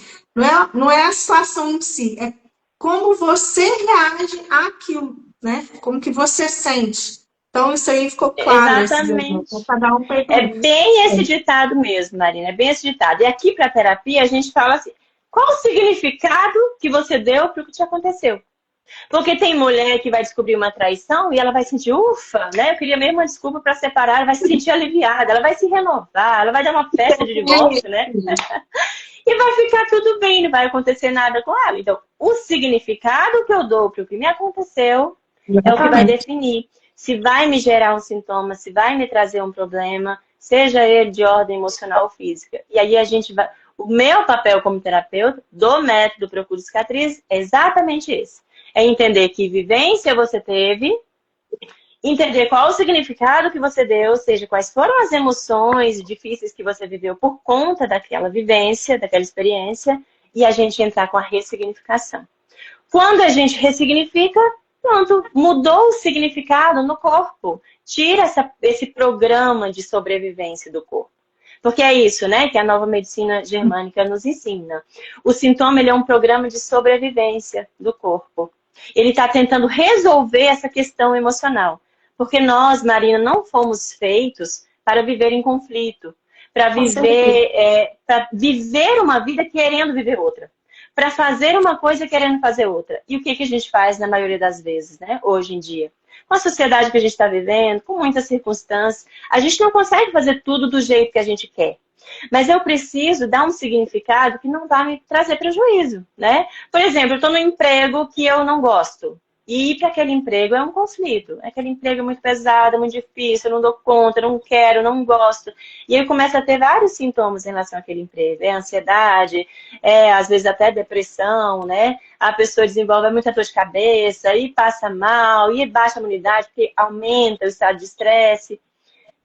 não é a situação em si, é como você reage àquilo, né? Como que você sente. Então, isso aí ficou claro nesses exemplos. Exatamente. É bem esse ditado mesmo, Marina, é bem esse ditado. E aqui para a terapia a gente fala assim: qual o significado que você deu para o que te aconteceu? Porque tem mulher que vai descobrir uma traição e ela vai sentir, ufa, né? Eu queria mesmo uma desculpa para separar, ela vai se sentir aliviada, ela vai se renovar, ela vai dar uma festa de divórcio, né? E vai ficar tudo bem, não vai acontecer nada com ela. Então, o significado que eu dou para o que me aconteceu é o que vai definir se vai me gerar um sintoma, se vai me trazer um problema, seja ele de ordem emocional ou física. E aí a gente vai... O meu papel como terapeuta do método Procure Cicatriz é exatamente esse. É entender que vivência você teve, entender qual o significado que você deu, ou seja, quais foram as emoções difíceis que você viveu por conta daquela vivência, daquela experiência, e a gente entrar com a ressignificação. Quando a gente ressignifica, pronto, mudou o significado no corpo. Tira esse programa de sobrevivência do corpo. Porque é isso, né, que a nova medicina germânica nos ensina. O sintoma, ele é um programa de sobrevivência do corpo. Ele está tentando resolver essa questão emocional. Porque nós, Marina, não fomos feitos para viver em conflito. Para viver uma vida querendo viver outra. Para fazer uma coisa querendo fazer outra. E o que a gente faz na maioria das vezes, né, hoje em dia? Com a sociedade que a gente está vivendo, com muitas circunstâncias, a gente não consegue fazer tudo do jeito que a gente quer. Mas eu preciso dar um significado que não vai me trazer prejuízo, né? Por exemplo, eu estou num emprego que eu não gosto. E ir para aquele emprego é um conflito. Aquele emprego é muito pesado, é muito difícil, eu não dou conta, eu não quero, eu não gosto. E aí começa a ter vários sintomas em relação àquele emprego. É ansiedade, às vezes até depressão, né? A pessoa desenvolve muita dor de cabeça, e passa mal, e baixa a imunidade, porque aumenta o estado de estresse.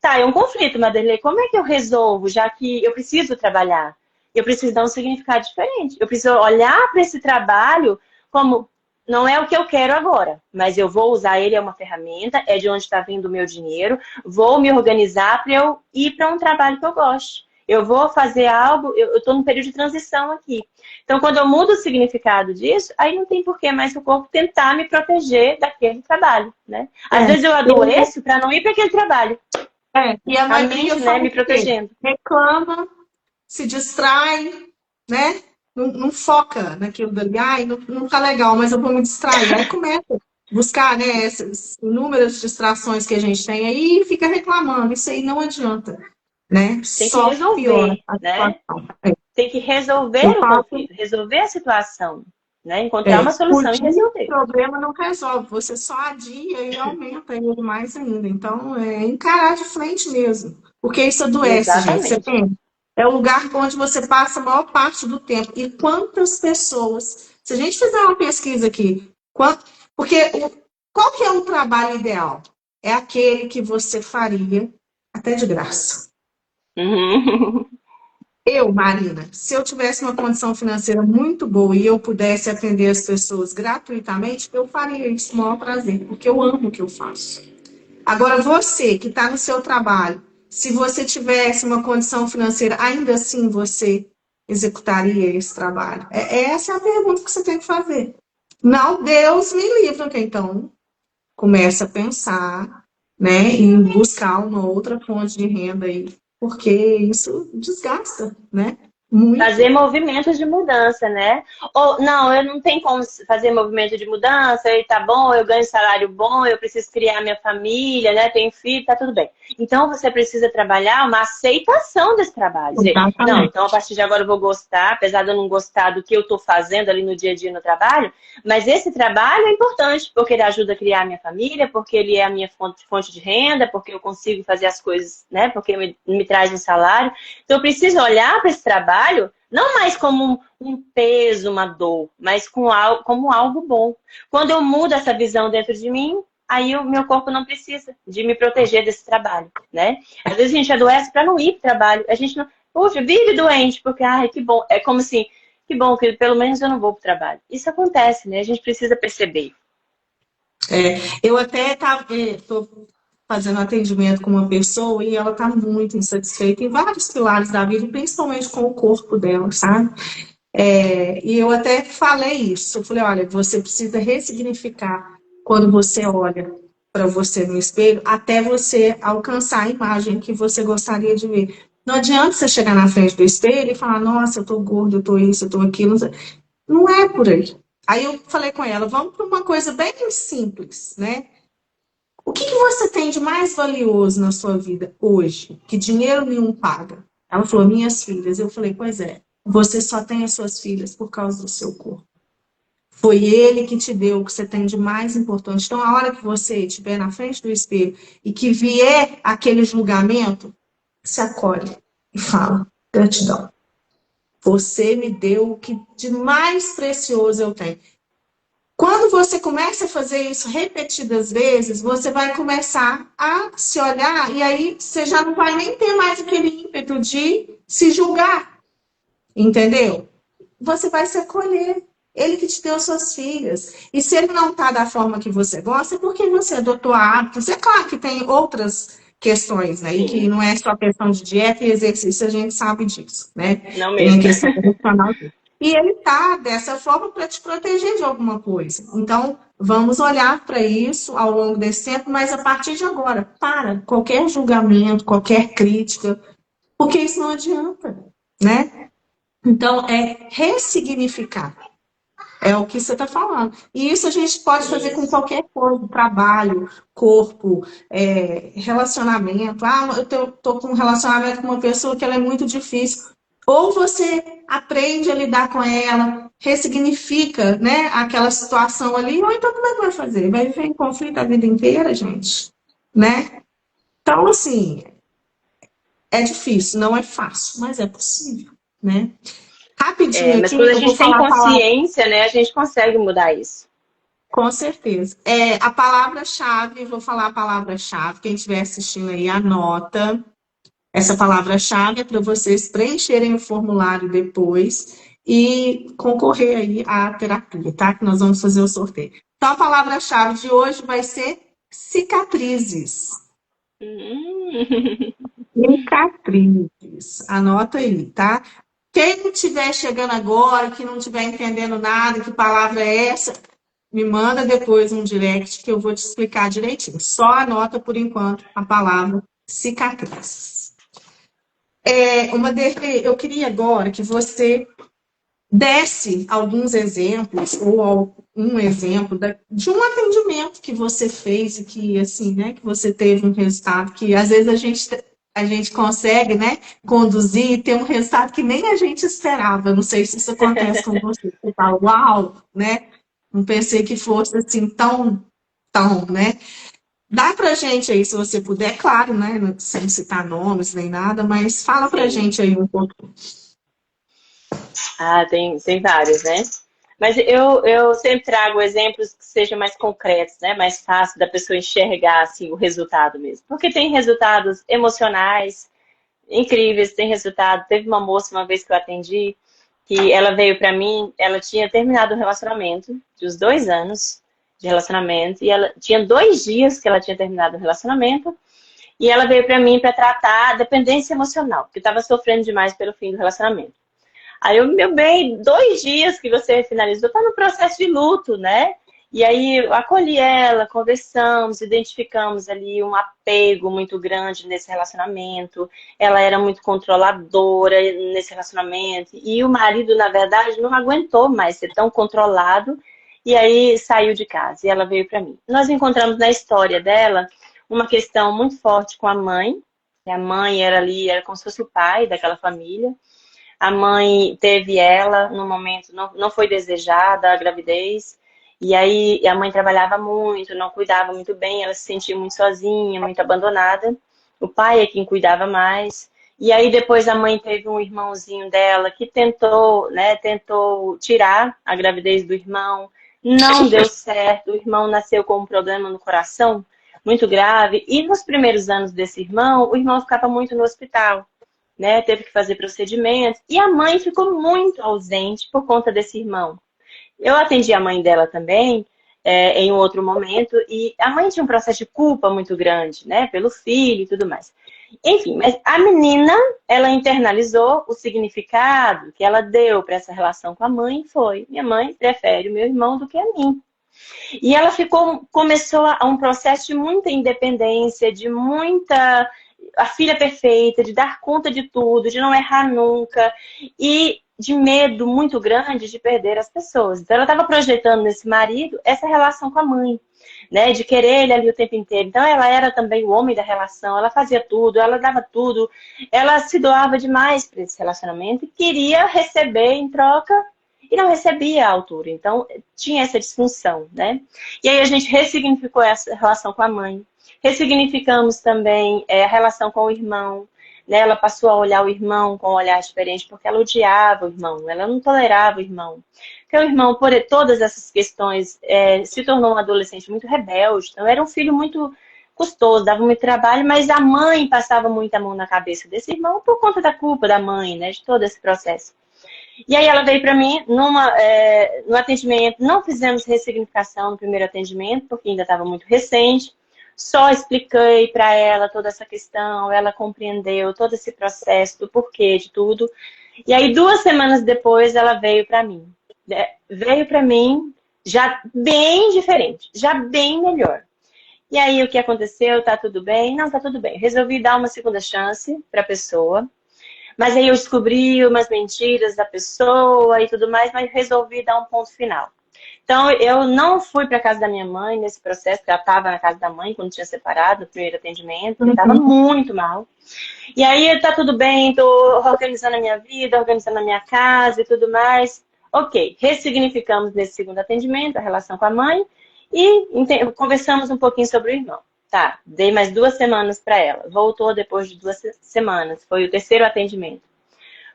Tá, é um conflito, Maderlei. Como é que eu resolvo, já que eu preciso trabalhar? Eu preciso dar um significado diferente. Eu preciso olhar para esse trabalho como... Não é o que eu quero agora, mas eu vou usar ele, é uma ferramenta, é de onde está vindo o meu dinheiro, vou me organizar para eu ir para um trabalho que eu gosto. Eu vou fazer algo, eu estou num período de transição aqui. Então, quando eu mudo o significado disso, aí não tem por que mais o corpo tentar me proteger daquele trabalho, né? Às vezes eu adoeço para não ir para aquele trabalho. E a maioria mente, né, me protegendo. Reclama, se distrai, né? Não foca naquilo dali. Ai, não tá legal, mas eu vou me distrair. Aí começa a buscar, né, essas inúmeras distrações que a gente tem aí e fica reclamando. Isso aí não adianta, né? Tem que resolver, né? Tem que resolver o conflito, resolver a situação, né? Encontrar uma solução e resolver. O problema não resolve, você só adia e aumenta ele mais ainda. Então, encarar de frente mesmo. Porque isso adoece, Exatamente. gente. Você tem... É o lugar onde você passa a maior parte do tempo. E quantas pessoas... Se a gente fizer uma pesquisa aqui... Porque qual que é o trabalho ideal? É aquele que você faria até de graça. Eu, Marina, se eu tivesse uma condição financeira muito boa e eu pudesse atender as pessoas gratuitamente, eu faria isso com o maior prazer, porque eu amo o que eu faço. Agora, você que está no seu trabalho, Se você tivesse uma condição financeira, ainda assim você executaria esse trabalho? Essa é a pergunta que você tem que fazer. Não, Deus me livre, que então começa a pensar, né, em buscar uma outra fonte de renda aí, porque isso desgasta, né? Fazer Muito. movimentos de mudança, né? Ou, não, eu não tenho como fazer movimento de mudança, e tá bom, eu ganho salário bom, eu preciso criar minha família, né? Tenho filho, tá tudo bem. Então você precisa trabalhar uma aceitação desse trabalho. Dizer, não, Exatamente. então a partir de agora eu vou gostar, apesar de eu não gostar do que eu tô fazendo ali no dia a dia no trabalho, mas esse trabalho é importante, porque ele ajuda a criar a minha família, porque ele é a minha fonte de renda, porque eu consigo fazer as coisas, né? Porque me traz um salário. Então, eu preciso olhar para esse trabalho não mais como um peso, uma dor, mas como algo bom. Quando eu mudo essa visão dentro de mim, aí o meu corpo não precisa de me proteger desse trabalho, né? Às vezes a gente adoece para não ir para o trabalho. A gente não, puxa, vive doente, porque, ai, que bom. É como assim, que bom que pelo menos eu não vou para o trabalho. Isso acontece, né? A gente precisa perceber. Eu até estou fazendo atendimento com uma pessoa e ela está muito insatisfeita em vários pilares da vida, principalmente com o corpo dela, sabe? E eu até falei isso. Eu falei, olha, você precisa ressignificar quando você olha para você no espelho, até você alcançar a imagem que você gostaria de ver. Não adianta você chegar na frente do espelho e falar, nossa, eu tô gordo, eu tô isso, eu tô aquilo. Não é por aí. Aí eu falei com ela, vamos para uma coisa bem simples, né? O que que você tem de mais valioso na sua vida hoje, que dinheiro nenhum paga? Ela falou, minhas filhas. Eu falei, pois é, você só tem as suas filhas por causa do seu corpo. Foi ele que te deu o que você tem de mais importante. Então, a hora que você estiver na frente do espelho e que vier aquele julgamento, se acolhe e fala, gratidão. Você me deu o que de mais precioso eu tenho. Quando você começa a fazer isso repetidas vezes, você vai começar a se olhar e aí você já não vai nem ter mais aquele ímpeto de se julgar, entendeu? Você vai se acolher. Ele que te deu suas filhas. E se ele não está da forma que você gosta, é porque você adotou hábitos. É claro que tem outras questões, né? E que Sim, não é só questão de dieta e exercício, a gente sabe disso, né? não Tem a mesmo. questão emocional. E ele tá dessa forma para te proteger de alguma coisa. Então, vamos olhar para isso ao longo desse tempo, mas a partir de agora, para qualquer julgamento, qualquer crítica, porque isso não adianta, né? Então, é ressignificar. É o que você está falando. E isso a gente pode fazer com Isso. qualquer coisa, trabalho, corpo, relacionamento. Ah, eu estou com um relacionamento com uma pessoa que ela é muito difícil. Ou você aprende a lidar com ela, ressignifica, né, aquela situação ali, ou então como é que vai fazer? Vai viver em conflito a vida inteira, gente? Né? Então, assim, é difícil, não é fácil, mas é possível, né? É, Rapidinho mas aqui, quando a eu vou gente tem falar a palavra. consciência, né, a gente consegue mudar isso. Com certeza. A palavra-chave, vou falar a palavra-chave. Quem estiver assistindo aí, anota. Essa palavra-chave é para vocês preencherem o formulário depois e concorrer aí à terapia, tá? Que nós vamos fazer o sorteio. Então, a palavra-chave de hoje vai ser cicatrizes. Hum. Cicatrizes. Anota aí, tá? Quem estiver chegando agora, que não estiver entendendo nada, que palavra é essa, me manda depois um direct que eu vou te explicar direitinho. Só anota por enquanto a palavra cicatriz. Eu queria agora que você desse alguns exemplos ou um exemplo de um atendimento que você fez e que assim, né, que você teve um resultado que às vezes a gente consegue, né, conduzir e ter um resultado que nem a gente esperava. Não sei se isso acontece com você. Você fala, uau, né? Não pensei que fosse assim tão, né? Dá pra gente aí, se você puder, claro, né? Sem citar nomes nem nada, mas fala pra Sim. gente aí um pouco. Ah, tem vários, né? Mas eu sempre trago exemplos que sejam mais concretos, né? Mais fácil da pessoa enxergar assim, o resultado mesmo. Porque tem resultados emocionais incríveis, tem resultado. Teve uma moça uma vez que eu atendi, que ela veio pra mim, ela tinha terminado um relacionamento de uns 2 anos de relacionamento, e ela tinha 2 dias que ela tinha terminado o relacionamento, E ela veio para mim para tratar a dependência emocional, porque estava sofrendo demais pelo fim do relacionamento. Aí eu, meu bem, 2 dias que você finalizou, tá no processo de luto, né? E aí eu acolhi ela, conversamos, identificamos ali um apego muito grande nesse relacionamento. Ela era muito controladora nesse relacionamento. E o marido, na verdade, não aguentou mais ser tão controlado. E aí saiu de casa e ela veio para mim. Nós encontramos na história dela uma questão muito forte com a mãe. E a mãe era ali, era como se fosse o pai daquela família. A mãe teve ela no momento, não foi desejada a gravidez. E aí a mãe trabalhava muito, não cuidava muito bem, ela se sentia muito sozinha, muito abandonada. O pai é quem cuidava mais. E aí depois a mãe teve um irmãozinho dela que tentou, né, tentou tirar a gravidez do irmão. Não deu certo. O irmão nasceu com um problema no coração muito grave. E nos primeiros anos desse irmão, o irmão ficava muito no hospital, né? Teve que fazer procedimentos. E a mãe ficou muito ausente por conta desse irmão. Eu atendi a mãe dela também, em um outro momento, e a mãe tinha um processo de culpa muito grande, né? Pelo filho e tudo mais. Enfim, mas a menina, ela internalizou o significado que ela deu para essa relação com a mãe foi: minha mãe prefere o meu irmão do que a mim. E ela começou a um processo de muita independência, de muita a filha perfeita, de dar conta de tudo, de não errar nunca, e de medo muito grande de perder as pessoas. Então ela estava projetando nesse marido essa relação com a mãe, né, de querer ele ali o tempo inteiro. Então ela era também o homem da relação, ela fazia tudo, ela dava tudo, ela se doava demais para esse relacionamento e queria receber em troca e não recebia a altura. Então tinha essa disfunção, né? E aí a gente ressignificou essa relação com a mãe. Ressignificamos também a relação com o irmão, né? Ela passou a olhar o irmão com um olhar diferente, porque ela odiava o irmão, ela não tolerava o irmão. Porque o irmão, por todas essas questões, se tornou um adolescente muito rebelde, então era um filho muito custoso, dava muito trabalho, mas a mãe passava muita mão na cabeça desse irmão por conta da culpa da mãe, né? De todo esse processo. E aí ela veio para mim no atendimento, não fizemos ressignificação no primeiro atendimento, porque ainda estava muito recente. Só expliquei para ela toda essa questão, ela compreendeu todo esse processo do porquê de tudo. E aí 2 semanas depois ela veio para mim. Veio para mim já bem diferente, já bem melhor. E aí o que aconteceu? Tá tudo bem? Não, tá tudo bem. Resolvi dar uma segunda chance para a pessoa. Mas aí eu descobri umas mentiras da pessoa e tudo mais, mas resolvi dar um ponto final. Então, eu não fui para casa da minha mãe nesse processo, porque ela estava na casa da mãe quando tinha separado no primeiro atendimento, estava muito mal. E aí, tá tudo bem, tô organizando a minha vida, organizando a minha casa e tudo mais. Ok, ressignificamos nesse segundo atendimento a relação com a mãe e conversamos um pouquinho sobre o irmão. Tá, dei mais 2 semanas para ela. Voltou depois de 2 semanas, foi o terceiro atendimento.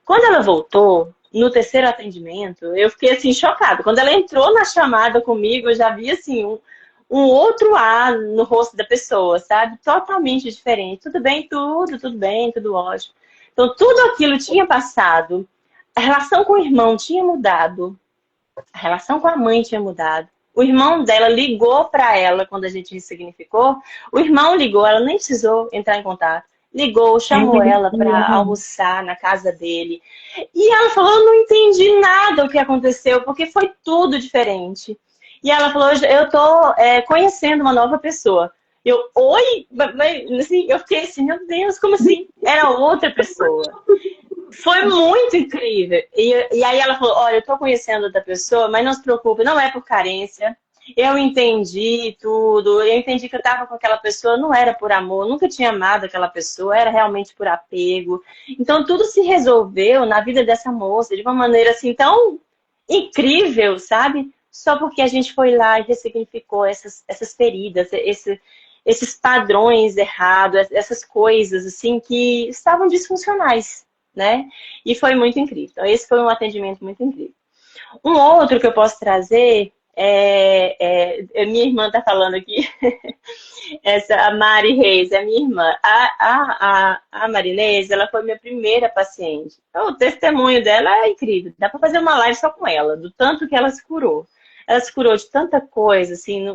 Quando ela voltou, no terceiro atendimento, eu fiquei assim, chocada. Quando ela entrou na chamada comigo, eu já vi assim, um outro ar no rosto da pessoa, sabe? Totalmente diferente. Tudo bem, tudo bem, tudo ótimo. Então, tudo aquilo tinha passado. A relação com o irmão tinha mudado. A relação com a mãe tinha mudado. O irmão dela ligou para ela quando a gente ressignificou. O irmão ligou, ela nem precisou entrar em contato. Ligou, chamou ela para almoçar na casa dele. E ela falou: eu não entendi nada o que aconteceu, porque foi tudo diferente. E ela falou: eu tô conhecendo uma nova pessoa. Eu, oi? Assim, eu fiquei assim, meu Deus, como assim? Era outra pessoa. Foi muito incrível. E aí ela falou: olha, eu tô conhecendo outra pessoa, mas não se preocupe, não é por carência. Eu entendi tudo, eu entendi que eu tava com aquela pessoa, não era por amor, nunca tinha amado aquela pessoa, era realmente por apego. Então tudo se resolveu na vida dessa moça de uma maneira assim tão incrível, sabe? Só porque a gente foi lá e ressignificou essas feridas, esses padrões errados, essas coisas assim que estavam disfuncionais, né? E foi muito incrível. Então, esse foi um atendimento muito incrível. Um outro que eu posso trazer minha irmã está falando aqui, a Mari Reis, é minha irmã. A Marinês, ela foi minha primeira paciente. Então, o testemunho dela é incrível. Dá para fazer uma live só com ela, do tanto que ela se curou. Ela se curou de tanta coisa, assim,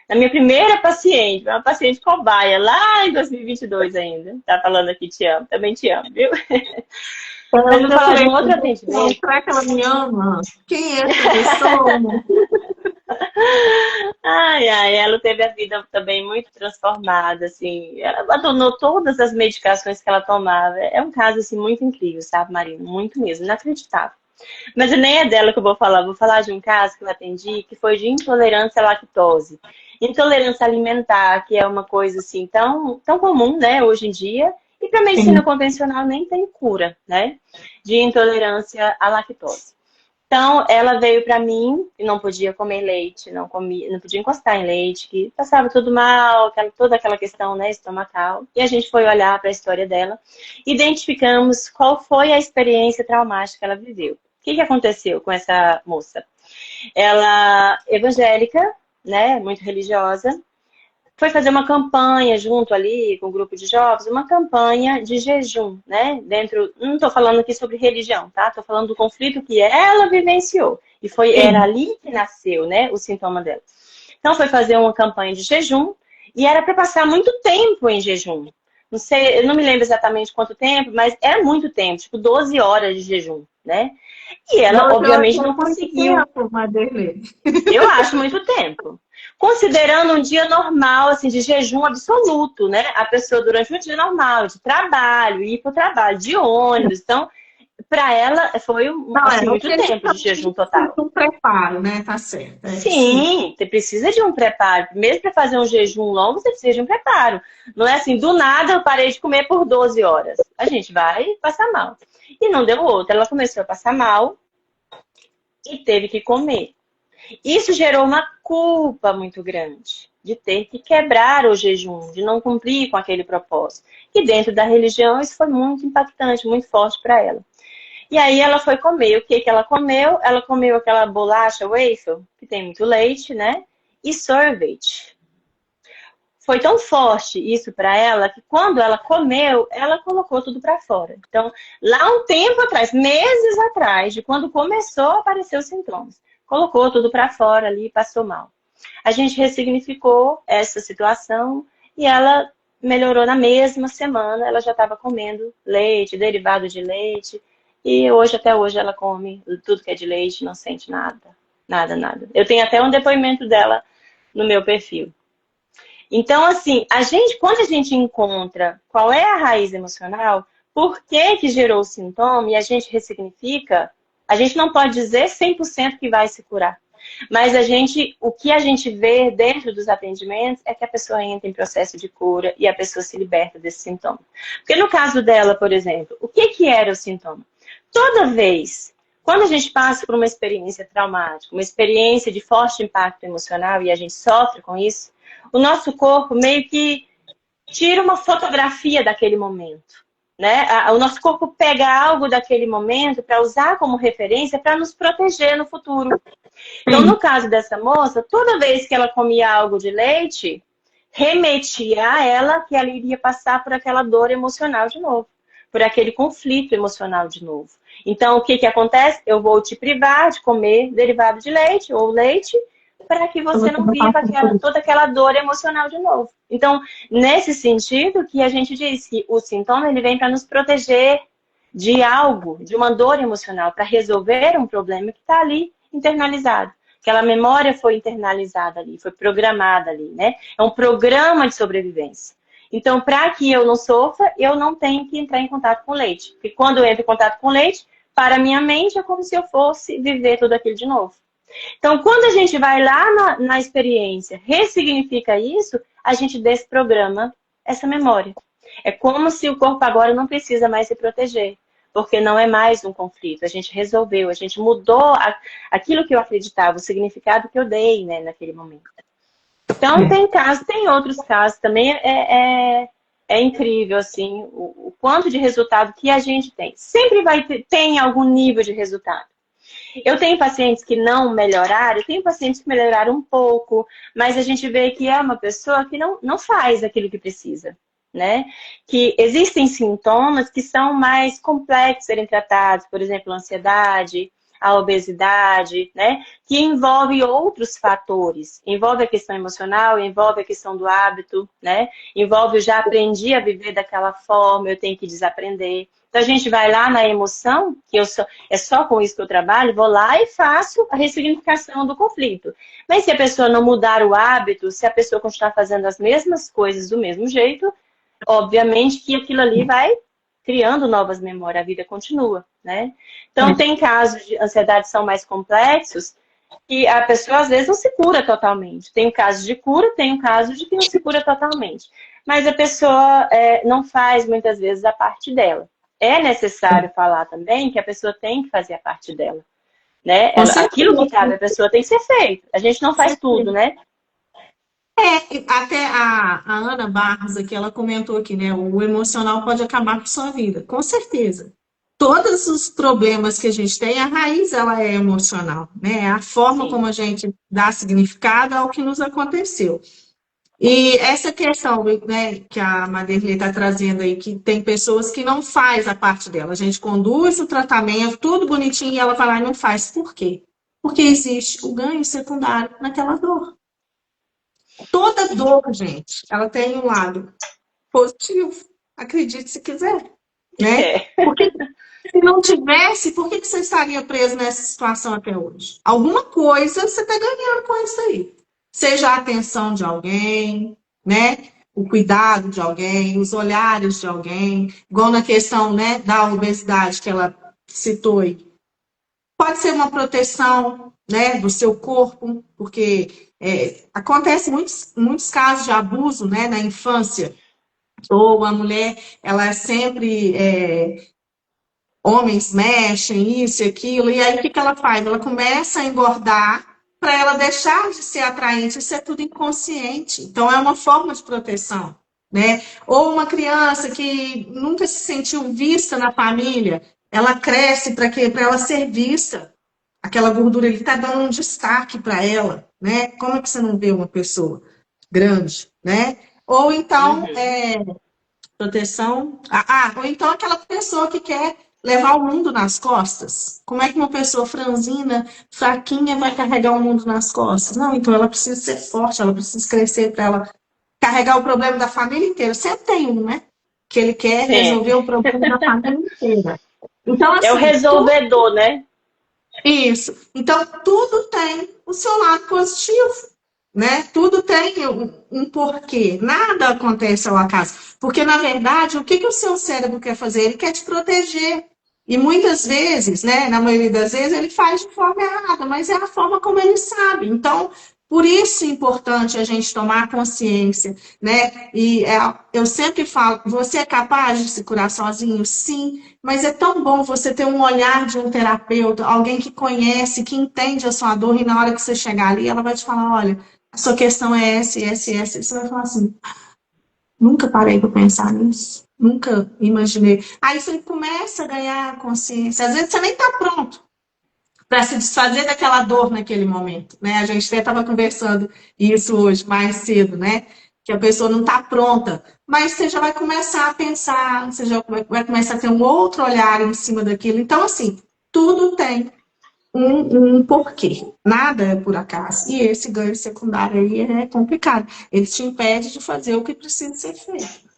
na minha primeira paciente, uma paciente cobaia, lá em 2022 ainda. Tá falando aqui, te amo, também te amo, viu? Mas vou Eu falar de falei, um outro atendimento. será que ela me ama? Quem é essa pessoa? Ai, ai, ela teve a vida também muito transformada, assim. Ela abandonou todas as medicações que ela tomava. É um caso, assim, muito incrível, sabe, Marina? Muito mesmo, inacreditável. Mas nem é dela que eu vou falar de um caso que eu atendi, que foi de intolerância à lactose. Intolerância alimentar, que é uma coisa, assim, tão comum, né, hoje em dia. E para a medicina Sim. convencional nem tem cura, né, de intolerância à lactose. Então, ela veio para mim e não podia comer leite, não comia, não podia encostar em leite, que passava tudo mal, toda aquela questão, né, estomacal. E a gente foi olhar para a história dela, identificamos qual foi a experiência traumática que ela viveu. O que aconteceu com essa moça? Ela, evangélica, né, muito religiosa, foi fazer uma campanha junto ali com o grupo de jovens, uma campanha de jejum, né? Dentro, não estou falando aqui sobre religião, tá? Estou falando do conflito que ela vivenciou. E era Sim. ali que nasceu, né, o sintoma dela. Então foi fazer uma campanha de jejum e era para passar muito tempo em jejum. Não sei, eu não me lembro exatamente quanto tempo, mas era muito tempo, tipo 12 horas de jejum, né? E ela, 12 horas obviamente, é não muito conseguiu. tempo, Maderlei. Eu acho muito tempo. Considerando um dia normal, assim, de jejum absoluto, né? A pessoa durante um dia normal, de trabalho, ir para o trabalho, de ônibus. Então, para ela, foi, Não, assim, o muito que a gente tempo chama de jejum de total. um preparo, né? Tá certo. É isso mesmo. Sim, você precisa de um preparo. Mesmo para fazer um jejum longo, você precisa de um preparo. Não é assim, do nada eu parei de comer por 12 horas. A gente vai passar mal. E não deu outra. Ela começou a passar mal e teve que comer. Isso gerou uma culpa muito grande de ter que quebrar o jejum, de não cumprir com aquele propósito. E dentro da religião isso foi muito impactante, muito forte para ela. E aí ela foi comer. O que que ela comeu? Ela comeu aquela bolacha waffle, que tem muito leite, né? E sorvete. Foi tão forte isso para ela que quando ela comeu, ela colocou tudo para fora. Então, lá um tempo atrás, meses atrás, de quando começou a aparecer os sintomas, colocou tudo para fora ali e passou mal. A gente ressignificou essa situação e ela melhorou na mesma semana. Ela já estava comendo leite, derivado de leite. E hoje, até hoje, ela come tudo que é de leite, não sente nada. Nada, nada. Eu tenho até um depoimento dela no meu perfil. Então, assim, quando a gente encontra qual é a raiz emocional, por que que gerou o sintoma e a gente ressignifica, a gente não pode dizer 100% que vai se curar. Mas o que a gente vê dentro dos atendimentos é que a pessoa entra em processo de cura e a pessoa se liberta desse sintoma. Porque no caso dela, por exemplo, o que que era o sintoma? Toda vez, quando a gente passa por uma experiência traumática, uma experiência de forte impacto emocional e a gente sofre com isso, o nosso corpo meio que tira uma fotografia daquele momento. Né? O nosso corpo pega algo daquele momento para usar como referência para nos proteger no futuro. Então, no Sim. caso dessa moça, toda vez que ela comia algo de leite, remetia a ela que ela iria passar por aquela dor emocional de novo, por aquele conflito emocional de novo. Então, o que que acontece? Eu vou te privar de comer derivado de leite ou leite para que Eu você vou não perguntar viva por isso. toda aquela dor emocional de novo. Então, nesse sentido que a gente diz que o sintoma ele vem para nos proteger de algo, de uma dor emocional, para resolver um problema que está ali internalizado. Aquela memória foi internalizada ali, foi programada ali, né? É um programa de sobrevivência. Então, para que eu não sofra, eu não tenho que entrar em contato com o leite. Porque quando eu entro em contato com o leite, para a minha mente é como se eu fosse viver tudo aquilo de novo. Então, quando a gente vai lá na experiência, ressignifica isso, a gente desprograma essa memória. É como se o corpo agora não precisa mais se proteger, porque não é mais um conflito. A gente resolveu, a gente mudou aquilo que eu acreditava, o significado que eu dei, né, naquele momento. Então, É. tem casos, tem outros casos também. É incrível, assim, o quanto de resultado que a gente tem. Sempre tem algum nível de resultado. Eu tenho pacientes que não melhoraram, eu tenho pacientes que melhoraram um pouco, mas a gente vê que é uma pessoa que não faz aquilo que precisa, né? Que existem sintomas que são mais complexos de serem tratados, por exemplo, ansiedade, a obesidade, né? Que envolve outros fatores. Envolve a questão emocional, envolve a questão do hábito, né? Envolve eu já aprendi a viver daquela forma, eu tenho que desaprender. Então a gente vai lá na emoção, é só com isso que eu trabalho, vou lá e faço a ressignificação do conflito. Mas se a pessoa não mudar o hábito, se a pessoa continuar fazendo as mesmas coisas do mesmo jeito, obviamente que aquilo ali vai criando novas memórias, a vida continua, né? Então, tem casos de ansiedade que são mais complexos e a pessoa, às vezes, não se cura totalmente. Tem um caso de cura, tem um caso de que não se cura totalmente. Mas a pessoa não faz, muitas vezes, a parte dela. É necessário falar também que a pessoa tem que fazer a parte dela, né? Aquilo que cabe à pessoa tem que ser feito. A gente não faz tudo, né? Até a Ana Barros aqui, ela comentou aqui, né? O emocional pode acabar com sua vida. Com certeza. Todos os problemas que a gente tem, a raiz ela é emocional, né? A forma Sim. como a gente dá significado ao que nos aconteceu. E essa questão, né, que a Maderley está trazendo aí, que tem pessoas que não faz a parte dela. A gente conduz o tratamento, tudo bonitinho, e ela vai lá e não faz. Por quê? Porque existe o ganho secundário naquela dor. Toda dor, gente, ela tem um lado positivo. Acredite se quiser, né? Porque se não tivesse, por que você estaria preso nessa situação até hoje? Alguma coisa você está ganhando com isso aí. Seja a atenção de alguém, né? O cuidado de alguém, os olhares de alguém, igual na questão, né, da obesidade que ela citou aí. Pode ser uma proteção, né, do seu corpo, porque acontece muitos casos de abuso, né, na infância. Ou a mulher, ela é sempre homens mexem, isso e aquilo, e aí o que ela faz? Ela começa a engordar para ela deixar de ser atraente, isso é tudo inconsciente. Então, é uma forma de proteção, né? Ou uma criança que nunca se sentiu vista na família, ela cresce para quê? Para ela ser vista. Aquela gordura ele está dando um destaque para ela, né? Como é que você não vê uma pessoa grande, né? Ou então, proteção. Ou então aquela pessoa que quer levar o mundo nas costas. Como é que uma pessoa franzina, fraquinha, vai carregar o mundo nas costas? Não, então ela precisa ser forte, ela precisa crescer para ela carregar o problema da família inteira. Sempre tem um, né? Que ele quer resolver o problema da família inteira. Então, assim, é o resolvedor, né? Isso. Então, tudo tem o seu lado positivo, né? Tudo tem um porquê. Nada acontece ao acaso. Porque, na verdade, o que o seu cérebro quer fazer? Ele quer te proteger. E muitas vezes, né, na maioria das vezes, ele faz de forma errada, mas é a forma como ele sabe. Então, por isso é importante a gente tomar consciência, né? E eu sempre falo, você é capaz de se curar sozinho? Sim, mas é tão bom você ter um olhar de um terapeuta, alguém que conhece, que entende a sua dor, e na hora que você chegar ali, ela vai te falar, olha, a sua questão é essa, essa, essa. E você vai falar assim, nunca parei para pensar nisso, nunca imaginei. Aí você começa a ganhar consciência. Às vezes você nem está pronto para se desfazer daquela dor naquele momento, né? A gente até estava conversando isso hoje, mais cedo, né? Que a pessoa não está pronta, mas você já vai começar a pensar, você já vai começar a ter um outro olhar em cima daquilo. Então, assim, tudo tem um porquê, nada é por acaso. E esse ganho secundário aí é complicado. Ele te impede de fazer o que precisa ser feito,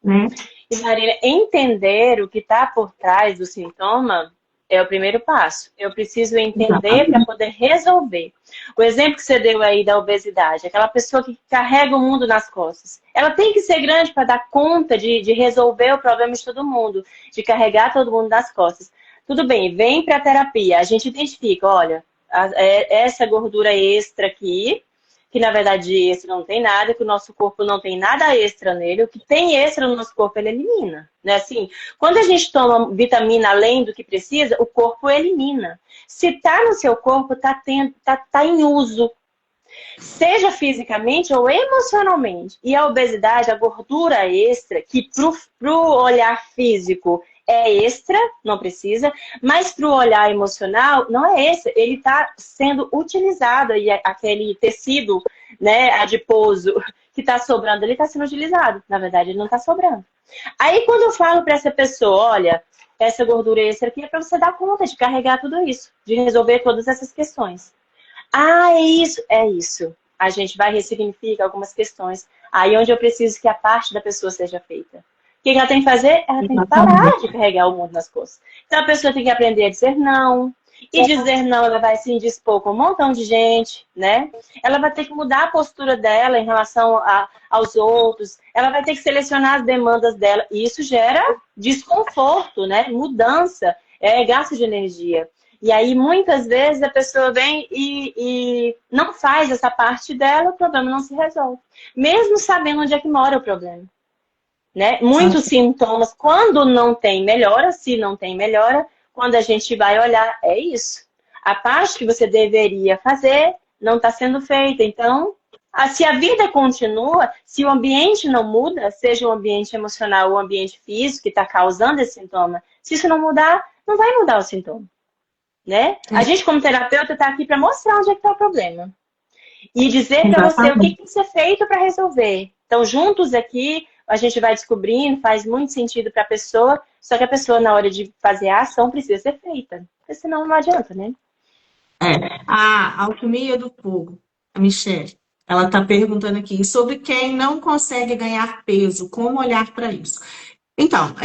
né? E, Marília, entender o que está por trás do sintoma é o primeiro passo. Eu preciso entender para poder resolver. O exemplo que você deu aí da obesidade, aquela pessoa que carrega o mundo nas costas. Ela tem que ser grande para dar conta de resolver o problema de todo mundo, de carregar todo mundo nas costas. Tudo bem, vem para a terapia. A gente identifica, olha, essa gordura extra aqui, que na verdade extra não tem nada, que o nosso corpo não tem nada extra nele, o que tem extra no nosso corpo ele elimina, né? Assim, quando a gente toma vitamina além do que precisa, o corpo elimina. Se tá no seu corpo, tá em uso, seja fisicamente ou emocionalmente. E a obesidade, a gordura extra, que pro olhar físico é extra, não precisa, mas para o olhar emocional não é extra, ele está sendo utilizado, e aquele tecido, né, adiposo que está sobrando, ele está sendo utilizado. Na verdade, ele não está sobrando. Aí quando eu falo para essa pessoa, olha, essa gordura extra aqui é para você dar conta de carregar tudo isso, de resolver todas essas questões. Ah, é isso, é isso. A gente vai ressignificar algumas questões. Aí onde eu preciso que a parte da pessoa seja feita. O que ela tem que fazer? Ela tem que parar de carregar o mundo nas costas. Então a pessoa tem que aprender a dizer não. E dizer não, ela vai se indispor com um montão de gente, né? Ela vai ter que mudar a postura dela em relação aos outros. Ela vai ter que selecionar as demandas dela. E isso gera desconforto, né? Mudança, gasto de energia. E aí, muitas vezes, a pessoa vem e não faz essa parte dela, o problema não se resolve. Mesmo sabendo onde é que mora o problema. Né? Muitos sintomas, quando não tem melhora, se não tem melhora, quando a gente vai olhar, é isso. A parte que você deveria fazer não está sendo feita. Então, se a vida continua, se o ambiente não muda, seja o ambiente emocional ou o ambiente físico que está causando esse sintoma, se isso não mudar, não vai mudar o sintoma. Né? A gente, como terapeuta, está aqui para mostrar onde é que está o problema. E dizer para você o que tem que ser feito para resolver. Então, juntos aqui, a gente vai descobrindo, faz muito sentido para a pessoa, só que a pessoa, na hora de fazer a ação, precisa ser feita. Porque senão não adianta, né? A alquimia do fogo, a Michelle, ela está perguntando aqui sobre quem não consegue ganhar peso, como olhar para isso. Então,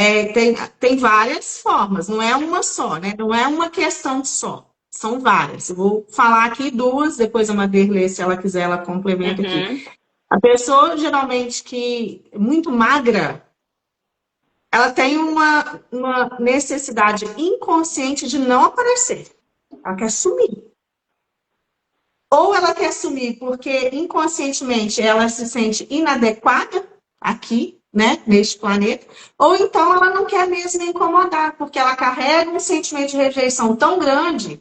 tem várias formas, não é uma só, né? Não é uma questão só, são várias. Eu vou falar aqui duas, depois a Maderlê, se ela quiser, ela complementa aqui. A pessoa, geralmente, que é muito magra, ela tem uma necessidade inconsciente de não aparecer. Ela quer sumir. Ou ela quer sumir porque inconscientemente ela se sente inadequada aqui, né, neste planeta, ou então ela não quer mesmo incomodar, porque ela carrega um sentimento de rejeição tão grande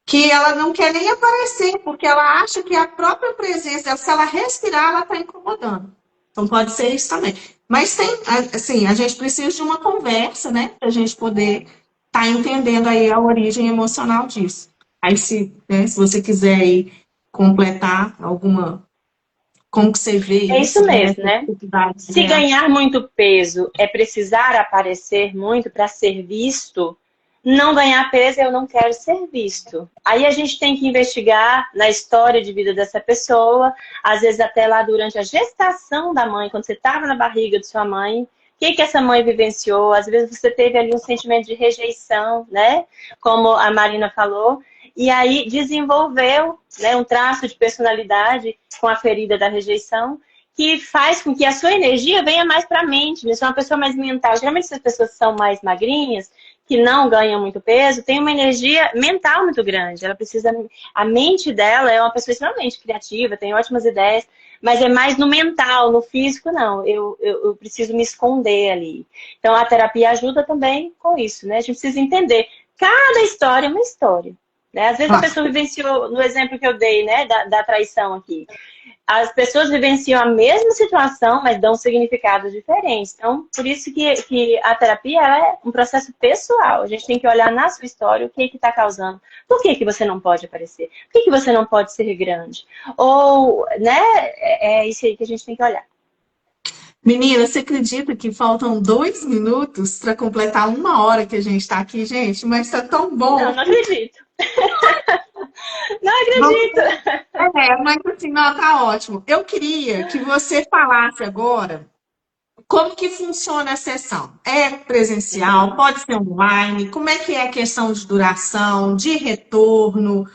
que ela não quer nem aparecer, porque ela acha que a própria presença dela, se ela respirar, ela está incomodando. Então pode ser isso também. Mas tem, assim, a gente precisa de uma conversa, né, para a gente poder estar entendendo aí a origem emocional disso. Aí se você quiser aí completar alguma. Como que você vê É isso mesmo, né? né? Se ganhar muito peso é precisar aparecer muito para ser visto, não ganhar peso eu não quero ser visto. Aí a gente tem que investigar na história de vida dessa pessoa, às vezes até lá durante a gestação da mãe, quando você estava na barriga de sua mãe, o que essa mãe vivenciou? Às vezes você teve ali um sentimento de rejeição, né? Como a Marina falou. E aí desenvolveu, né, um traço de personalidade com a ferida da rejeição, que faz com que a sua energia venha mais para a mente. Você é uma pessoa mais mental. Geralmente essas pessoas são mais magrinhas, que não ganham muito peso, tem uma energia mental muito grande. Ela precisa. A mente dela é uma pessoa extremamente criativa, tem ótimas ideias, mas é mais no mental, no físico, não. Eu preciso me esconder ali. Então a terapia ajuda também com isso, né? A gente precisa entender. Cada história é uma história. Né? Às vezes a pessoa vivenciou, no exemplo que eu dei, né, da traição aqui, as pessoas vivenciam a mesma situação, mas dão significados diferentes. Então, por isso que a terapia ela é um processo pessoal. A gente tem que olhar na sua história o que está causando. Por que você não pode aparecer? Por que você não pode ser grande? Ou, né, é isso aí que a gente tem que olhar. Menina, você acredita que faltam 2 minutos para completar 1 hora que a gente está aqui, gente? Mas está tão bom. Não acredito. Não acredito. Mas assim, não, tá ótimo. Eu queria que você falasse agora como que funciona a sessão. É presencial, pode ser online, como é que é a questão de duração, de retorno?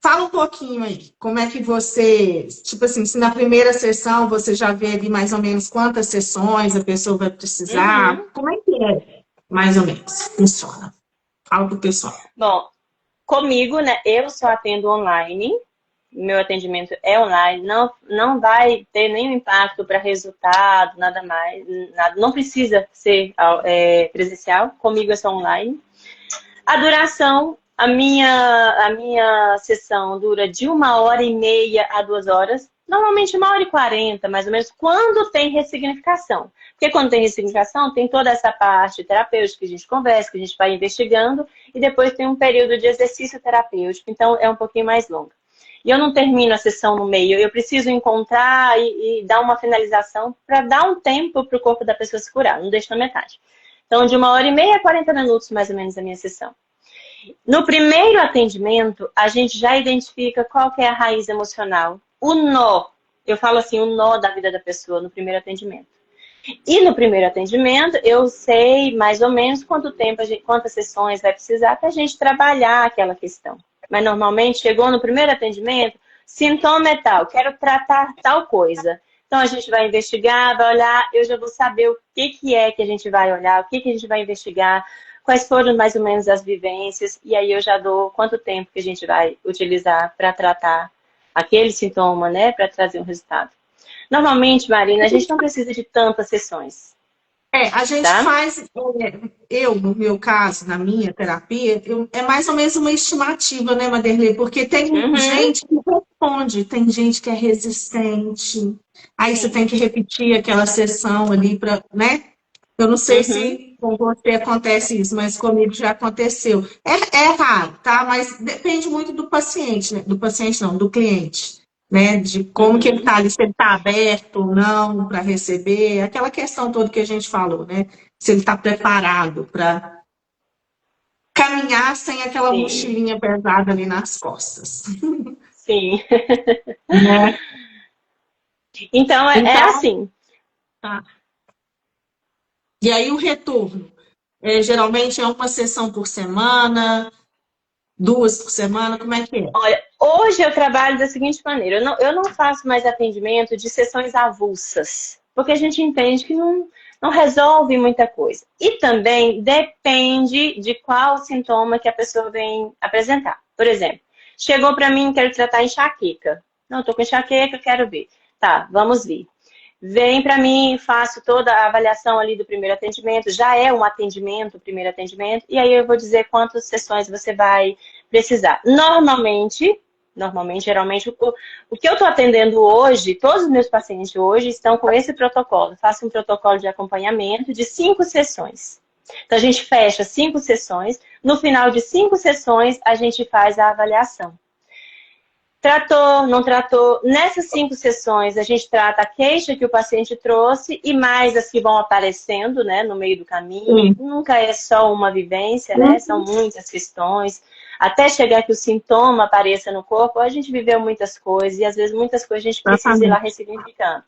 Fala um pouquinho aí, como é que você, tipo assim, se na primeira sessão você já vê ali mais ou menos quantas sessões a pessoa vai precisar, como é que mais ou menos, funciona? Fala pro pessoal. Bom, comigo, né, eu só atendo online, meu atendimento é online, não vai ter nenhum impacto para resultado, nada mais, nada, não precisa ser presencial, comigo é só online. A duração, a minha sessão dura de 1h30 a 2 horas, normalmente 1h40, mais ou menos, quando tem ressignificação. Porque quando tem ressignificação, tem toda essa parte terapêutica que a gente conversa, que a gente vai investigando, e depois tem um período de exercício terapêutico, então é um pouquinho mais longo. E eu não termino a sessão no meio, eu preciso encontrar e dar uma finalização para dar um tempo para o corpo da pessoa se curar, não deixo na metade. Então, de 1h30 a 40 minutos, mais ou menos, a minha sessão. No primeiro atendimento, a gente já identifica qual que é a raiz emocional. O nó, eu falo assim, o nó da vida da pessoa no primeiro atendimento. E no primeiro atendimento, eu sei mais ou menos quanto tempo, quantas sessões vai precisar para a gente trabalhar aquela questão. Mas normalmente, chegou no primeiro atendimento, sintoma é tal, quero tratar tal coisa. Então a gente vai investigar, vai olhar, eu já vou saber o que é que a gente vai olhar, o que a gente vai investigar, quais foram mais ou menos as vivências, e aí eu já dou quanto tempo que a gente vai utilizar para tratar aquele sintoma, né, para trazer um resultado. Normalmente, Marina, a gente não precisa de tantas sessões, A gente tá? faz, eu, no meu caso, na minha terapia, é mais ou menos uma estimativa, né, Maderlei? Porque tem Uhum, gente que responde, tem gente que é resistente, aí você sim. tem que repetir aquela sessão ali para, né? Eu não sei Uhum, se com você acontece isso, mas comigo já aconteceu. É raro, tá? Mas depende muito do paciente, né? Do paciente não, do cliente, né? De como que ele uhum, está ali, se ele está aberto ou não para receber, aquela questão toda que a gente falou, né? Se ele está preparado para caminhar sem aquela sim, mochilinha pesada ali nas costas, sim. né? Então, é Então, assim. tá. E aí o retorno, geralmente é uma sessão por semana, duas por semana, como é que é? Olha, hoje eu trabalho da seguinte maneira. Eu não faço mais atendimento de sessões avulsas, porque a gente entende que não resolve muita coisa. E também depende de qual sintoma que a pessoa vem apresentar. Por exemplo, chegou para mim, quero tratar enxaqueca. Não, estou com enxaqueca, quero ver. Tá, vamos ver. Vem para mim, faço toda a avaliação ali do primeiro atendimento, já é um atendimento, o primeiro atendimento, e aí eu vou dizer quantas sessões você vai precisar. Geralmente, o que eu estou atendendo hoje, todos os meus pacientes hoje estão com esse protocolo. Eu faço um protocolo de acompanhamento de 5 sessões. Então, a gente fecha 5 sessões. No final de 5 sessões, a gente faz a avaliação. Tratou, não tratou. Nessas 5 sessões, a gente trata a queixa que o paciente trouxe e mais as que vão aparecendo, né, no meio do caminho. Sim. Nunca é só uma vivência, né? São muitas questões. Até chegar que o sintoma apareça no corpo, a gente viveu muitas coisas e às vezes muitas coisas a gente precisa ir lá Exatamente. ressignificando.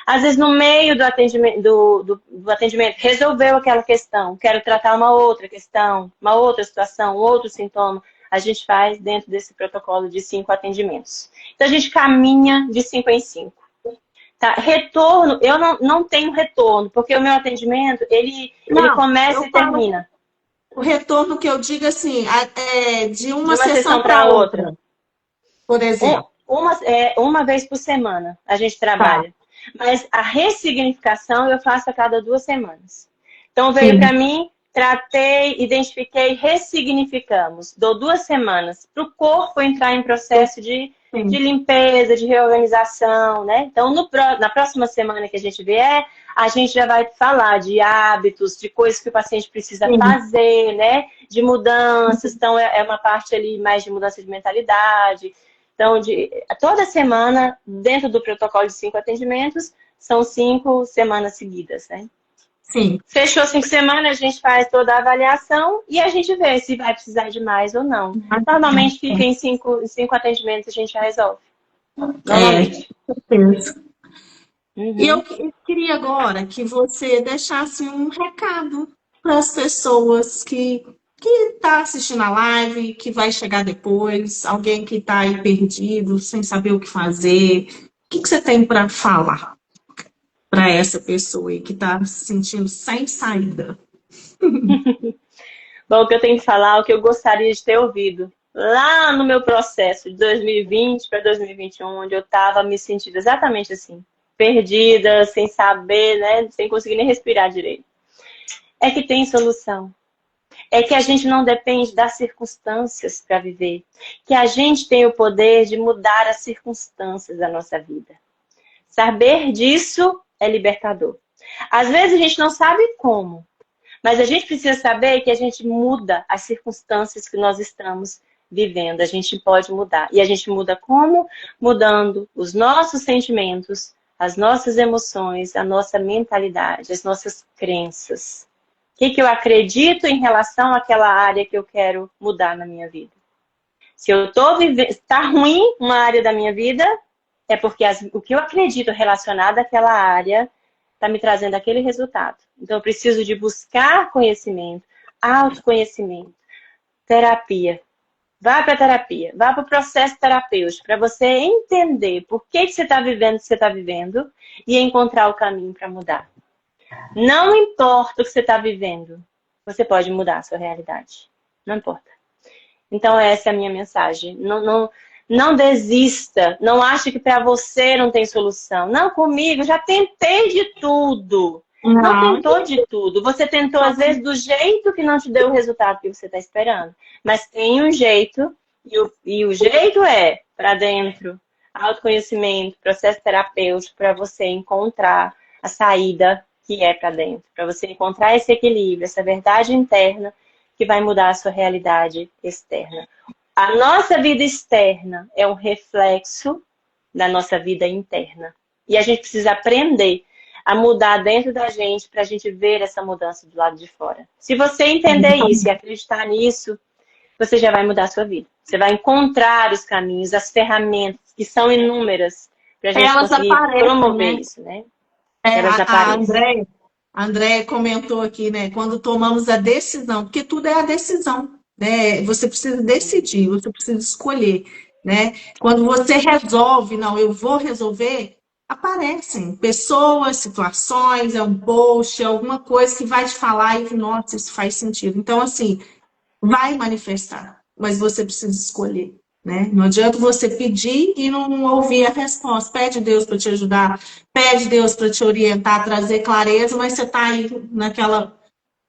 Às vezes, no meio do atendimento, do atendimento, resolveu aquela questão, quero tratar uma outra questão, uma outra situação, um outro sintoma. A gente faz dentro desse protocolo de 5 atendimentos. Então, a gente caminha de 5 em 5. Tá? Retorno, eu não tenho retorno, porque o meu atendimento, ele Não, começa eu e falo termina. o retorno que eu digo assim, é de De uma uma sessão sessão para para outra. outra, por exemplo. Uma vez por semana a gente Tá, trabalha. Mas a ressignificação eu faço a cada 2 semanas. Então veio para sim, mim, tratei, identifiquei, ressignificamos. Dou 2 semanas para o corpo entrar em processo de sim. limpeza, de reorganização, né? Então na próxima semana que a gente vier, a gente já vai falar de hábitos, de coisas que o paciente precisa Sim. fazer, né? De mudanças. Então é uma parte ali mais de mudança de mentalidade. Então, toda semana, dentro do protocolo de 5 atendimentos, são 5 semanas seguidas, né? Sim. Fechou 5 semanas, a gente faz toda a avaliação e a gente vê se vai precisar de mais ou não. Normalmente fica em 5 atendimentos, a gente já resolve. Normalmente. Com certeza. E eu Uhum. queria agora que você deixasse um recado para as pessoas que está assistindo a live, que vai chegar depois, alguém que está aí perdido, sem saber o que fazer. O que você tem para falar para essa pessoa aí que está se sentindo sem saída? Bom, o que eu tenho que falar, o que eu gostaria de ter ouvido lá no meu processo de 2020 para 2021, onde eu estava me sentindo exatamente assim, perdida, sem saber, né, sem conseguir nem respirar direito. É que tem solução. É que a gente não depende das circunstâncias para viver. Que a gente tem o poder de mudar as circunstâncias da nossa vida. Saber disso é libertador. Às vezes a gente não sabe como, mas a gente precisa saber que a gente muda as circunstâncias que nós estamos vivendo. A gente pode mudar. E a gente muda como? Mudando os nossos sentimentos, as nossas emoções, a nossa mentalidade, as nossas crenças. que eu acredito em relação àquela área que eu quero mudar na minha vida. Se eu estou vivendo, está ruim uma área da minha vida, é porque o que eu acredito relacionado àquela área está me trazendo aquele resultado. Então, eu preciso de buscar conhecimento, autoconhecimento, terapia. Vá para a terapia, vá para o processo terapêutico, para você entender por que você está vivendo o que você está vivendo e encontrar o caminho para mudar. Não importa o que você está vivendo, você pode mudar a sua realidade. Não importa. Então, essa é a minha mensagem. Não desista. Não ache que para você não tem solução. Não, comigo, já tentei de tudo. Não Não. tentou de tudo. Você tentou, às vezes, do jeito que não te deu o resultado que você está esperando. Mas tem um jeito, e o jeito é para dentro. Autoconhecimento, processo terapêutico, para você encontrar a saída que é para dentro. Para você encontrar esse equilíbrio, essa verdade interna que vai mudar a sua realidade externa. A nossa vida externa é um reflexo da nossa vida interna. E a gente precisa aprender a mudar dentro da gente para a gente ver essa mudança do lado de fora. Se você entender isso e acreditar nisso, você já vai mudar a sua vida. Você vai encontrar os caminhos, as ferramentas, que são inúmeras, para a gente conseguir promover isso, né? Elas aparecem. A Andréia comentou aqui, né? Quando tomamos a decisão, porque tudo é a decisão, né? Você precisa decidir, você precisa escolher, né? Quando você resolve, não, eu vou resolver, aparecem pessoas, situações, é um post, é alguma coisa que vai te falar e que, nossa, isso faz sentido. Então, assim, vai manifestar, mas você precisa escolher, né? Não adianta você pedir e não ouvir a resposta. Pede Deus para te ajudar, pede Deus para te orientar, trazer clareza, mas você está aí naquela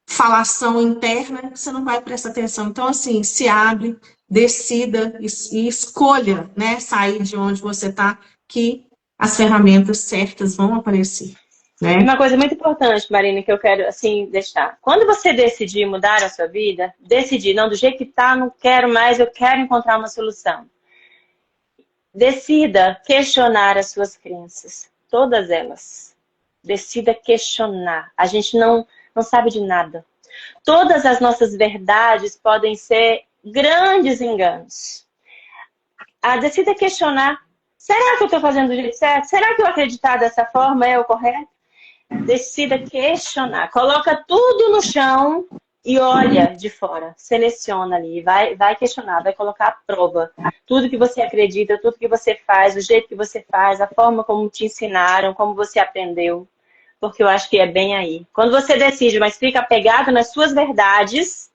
falação interna que você não vai prestar atenção. Então, assim, se abre, decida e escolha, né? Sair de onde você está, que as ferramentas certas vão aparecer. E Né? uma coisa muito importante, Marina, que eu quero assim deixar. Quando você decidir mudar a sua vida, decidir, não, do jeito que tá, não quero mais, eu quero encontrar uma solução. Decida questionar as suas crenças, todas elas. Decida questionar. A gente não sabe de nada. Todas as nossas verdades podem ser grandes enganos. Decida questionar. Será que eu estou fazendo do jeito certo? Será que eu acreditar dessa forma é o correto? Decida questionar. Coloca tudo no chão e olha de fora. Seleciona ali. Vai questionar, vai colocar à prova. Tudo que você acredita, tudo que você faz, o jeito que você faz, a forma como te ensinaram, como você aprendeu. Porque eu acho que é bem aí. Quando você decide, mas fica apegado nas suas verdades,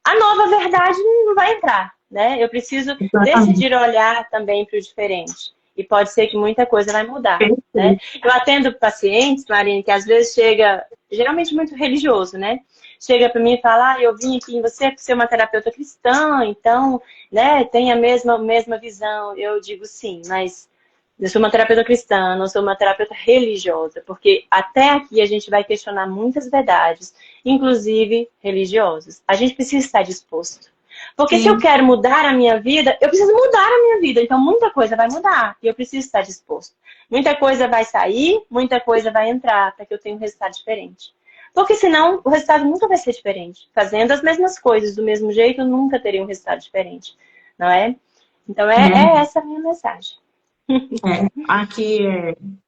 a nova verdade não vai entrar, né? Eu preciso decidir olhar também para o diferente. E pode ser que muita coisa vai mudar, né? Eu atendo pacientes, Marina, que às vezes chega, geralmente muito religioso, né? Chega para mim e fala, eu vim aqui em você por ser uma terapeuta cristã, então, né, tem a mesma visão. Eu digo sim, mas eu sou uma terapeuta cristã, não sou uma terapeuta religiosa, porque até aqui a gente vai questionar muitas verdades, inclusive religiosas. A gente precisa estar disposto. Porque se eu quero mudar a minha vida, eu preciso mudar a minha vida. Então, muita coisa vai mudar e eu preciso estar disposto. Muita coisa vai sair, muita coisa vai entrar para que eu tenha um resultado diferente. Porque senão, o resultado nunca vai ser diferente. Fazendo as mesmas coisas do mesmo jeito, eu nunca teria um resultado diferente. Não é? Então, é essa a minha mensagem. Aqui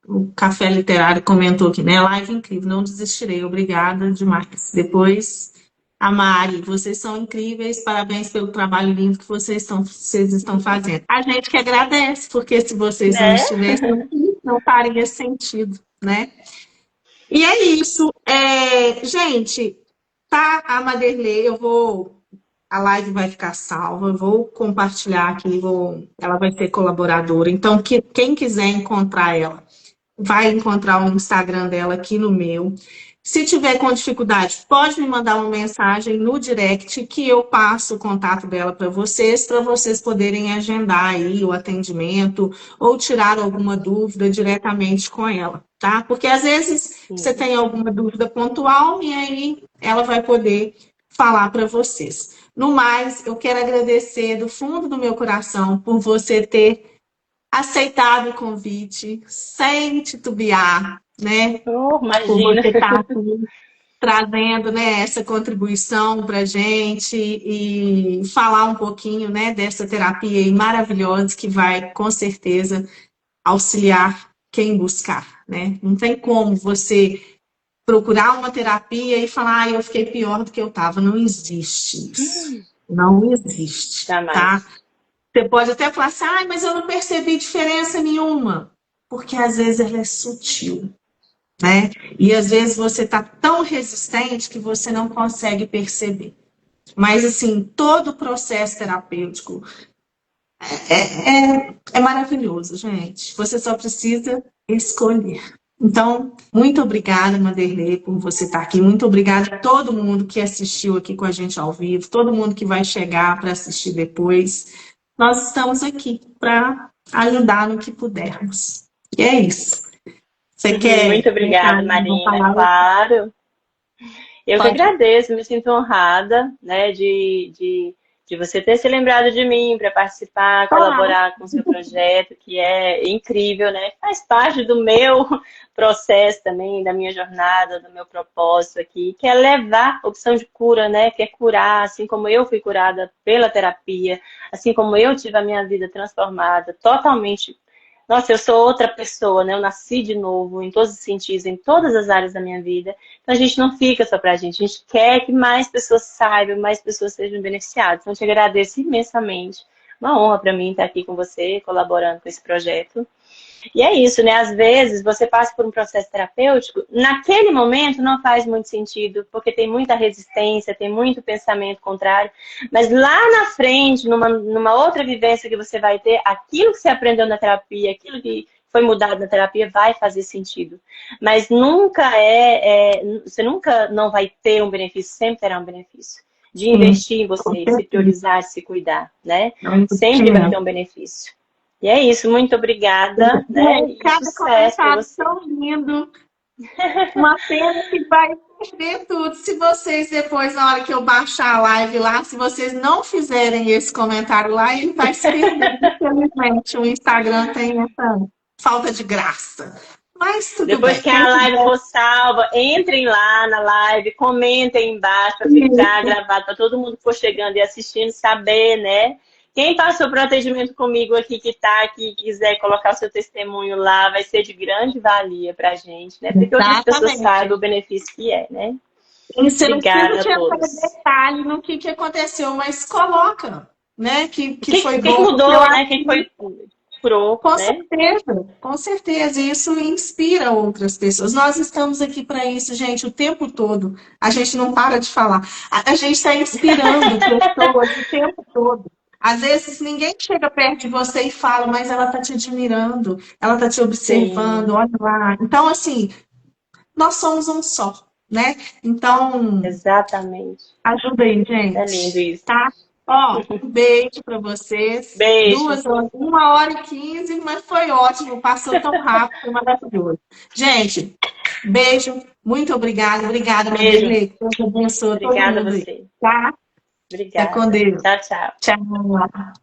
o Café Literário comentou aqui, né? Live incrível, não desistirei, obrigada demais. Depois, a Mari, vocês são incríveis, parabéns pelo trabalho lindo que vocês estão fazendo. A gente que agradece, porque se vocês não estivessem aqui, não faria sentido, né? E é isso. Gente, tá a Maderley, a live vai ficar salva, eu vou compartilhar aqui, ela vai ser colaboradora. Então, quem quiser encontrar ela, vai encontrar o Instagram dela aqui no meu. Se tiver com dificuldade, pode me mandar uma mensagem no direct que eu passo o contato dela para vocês poderem agendar aí o atendimento ou tirar alguma dúvida diretamente com ela, tá? Porque às vezes você tem alguma dúvida pontual e aí ela vai poder falar para vocês. No mais, eu quero agradecer do fundo do meu coração por você ter aceitado o convite, sem titubear, né? Imagina. Por você estar aqui trazendo, né, essa contribuição para a gente e falar um pouquinho, né, dessa terapia aí maravilhosa que vai, com certeza, auxiliar quem buscar, né? Não tem como você procurar uma terapia e falar, eu fiquei pior do que eu estava. Não existe isso. Não existe, tá? Jamais. Você pode até falar assim, mas eu não percebi diferença nenhuma. Porque às vezes ela é sutil, né? E às vezes você está tão resistente que você não consegue perceber. Mas, assim, todo o processo terapêutico é maravilhoso, gente. Você só precisa escolher. Então, muito obrigada, Maderley, por você estar aqui. Muito obrigada a todo mundo que assistiu aqui com a gente ao vivo, todo mundo que vai chegar para assistir depois. Nós estamos aqui para ajudar no que pudermos. E é isso. Você Muito quer obrigada, uma Marina. palavra? Claro. Eu que Pode. agradeço, me sinto honrada, né, de você ter se lembrado de mim para participar, Claro. colaborar com o seu projeto, que é incrível, né? Faz parte do meu processo também, da minha jornada, do meu propósito aqui, que é levar a opção de cura, né? Que é curar, assim como eu fui curada pela terapia, assim como eu tive a minha vida transformada totalmente. Nossa, eu sou outra pessoa, né? Eu nasci de novo em todos os sentidos, em todas as áreas da minha vida. Então a gente não fica só pra gente, a gente quer que mais pessoas saibam, mais pessoas sejam beneficiadas. Então eu te agradeço imensamente. Uma honra para mim estar aqui com você, colaborando com esse projeto. E é isso, né? Às vezes você passa por um processo terapêutico, naquele momento não faz muito sentido, porque tem muita resistência, tem muito pensamento contrário, mas lá na frente, numa outra vivência que você vai ter, aquilo que você aprendeu na terapia, aquilo que foi mudado na terapia vai fazer sentido. Mas nunca você nunca não vai ter um benefício, sempre terá um benefício. De Sim, investir em com você, se certeza. priorizar, se cuidar, né? É um Sempre vai ter investimento. um benefício. E é isso, muito obrigada, né? E Cada sucesso para comentário você. tão lindo. Uma pena que vai perder tudo. Se vocês depois, na hora que eu baixar a live lá, se vocês não fizerem esse comentário lá, ele vai se perder. Infelizmente, o Instagram tem essa falta de graça. Mas tudo Depois bem. que Quem a live quiser, for salva, entrem lá na live, comentem embaixo para ficar gravado, para todo mundo que for chegando e assistindo saber, né? Quem passou por atendimento comigo aqui, que está aqui, quiser colocar o seu testemunho lá, vai ser de grande valia para a gente, né? Para que outras pessoas saibam exatamente. o benefício que é, né? E você não precisa Obrigada a te entrar em todos. detalhe no que aconteceu, mas coloca, né? Que foi O que bom, porque eu mudou, né? acho Quem que foi curou, com né? certeza, com certeza. E isso inspira outras pessoas. Nós estamos aqui para isso, gente, o tempo todo. A gente não para de falar. A gente está inspirando pessoas o tempo todo. Às vezes ninguém chega perto de você e fala, mas ela está te admirando, ela está te observando, Sim, olha lá. Então, assim, nós somos um só, né? Então, exatamente. ajuda aí, É lindo gente, isso. tá? Ó, um beijo para vocês. Beijo. 2 horas, 1h15, mas foi ótimo, passou tão rápido, foi maravilhoso. Gente, beijo, muito obrigada, obrigada, Beijo. Maderlei. Deus abençoe todo Obrigada a mundo aí, você. tá? Fica com Obrigada. Deus. Tchau, tchau. Tchau.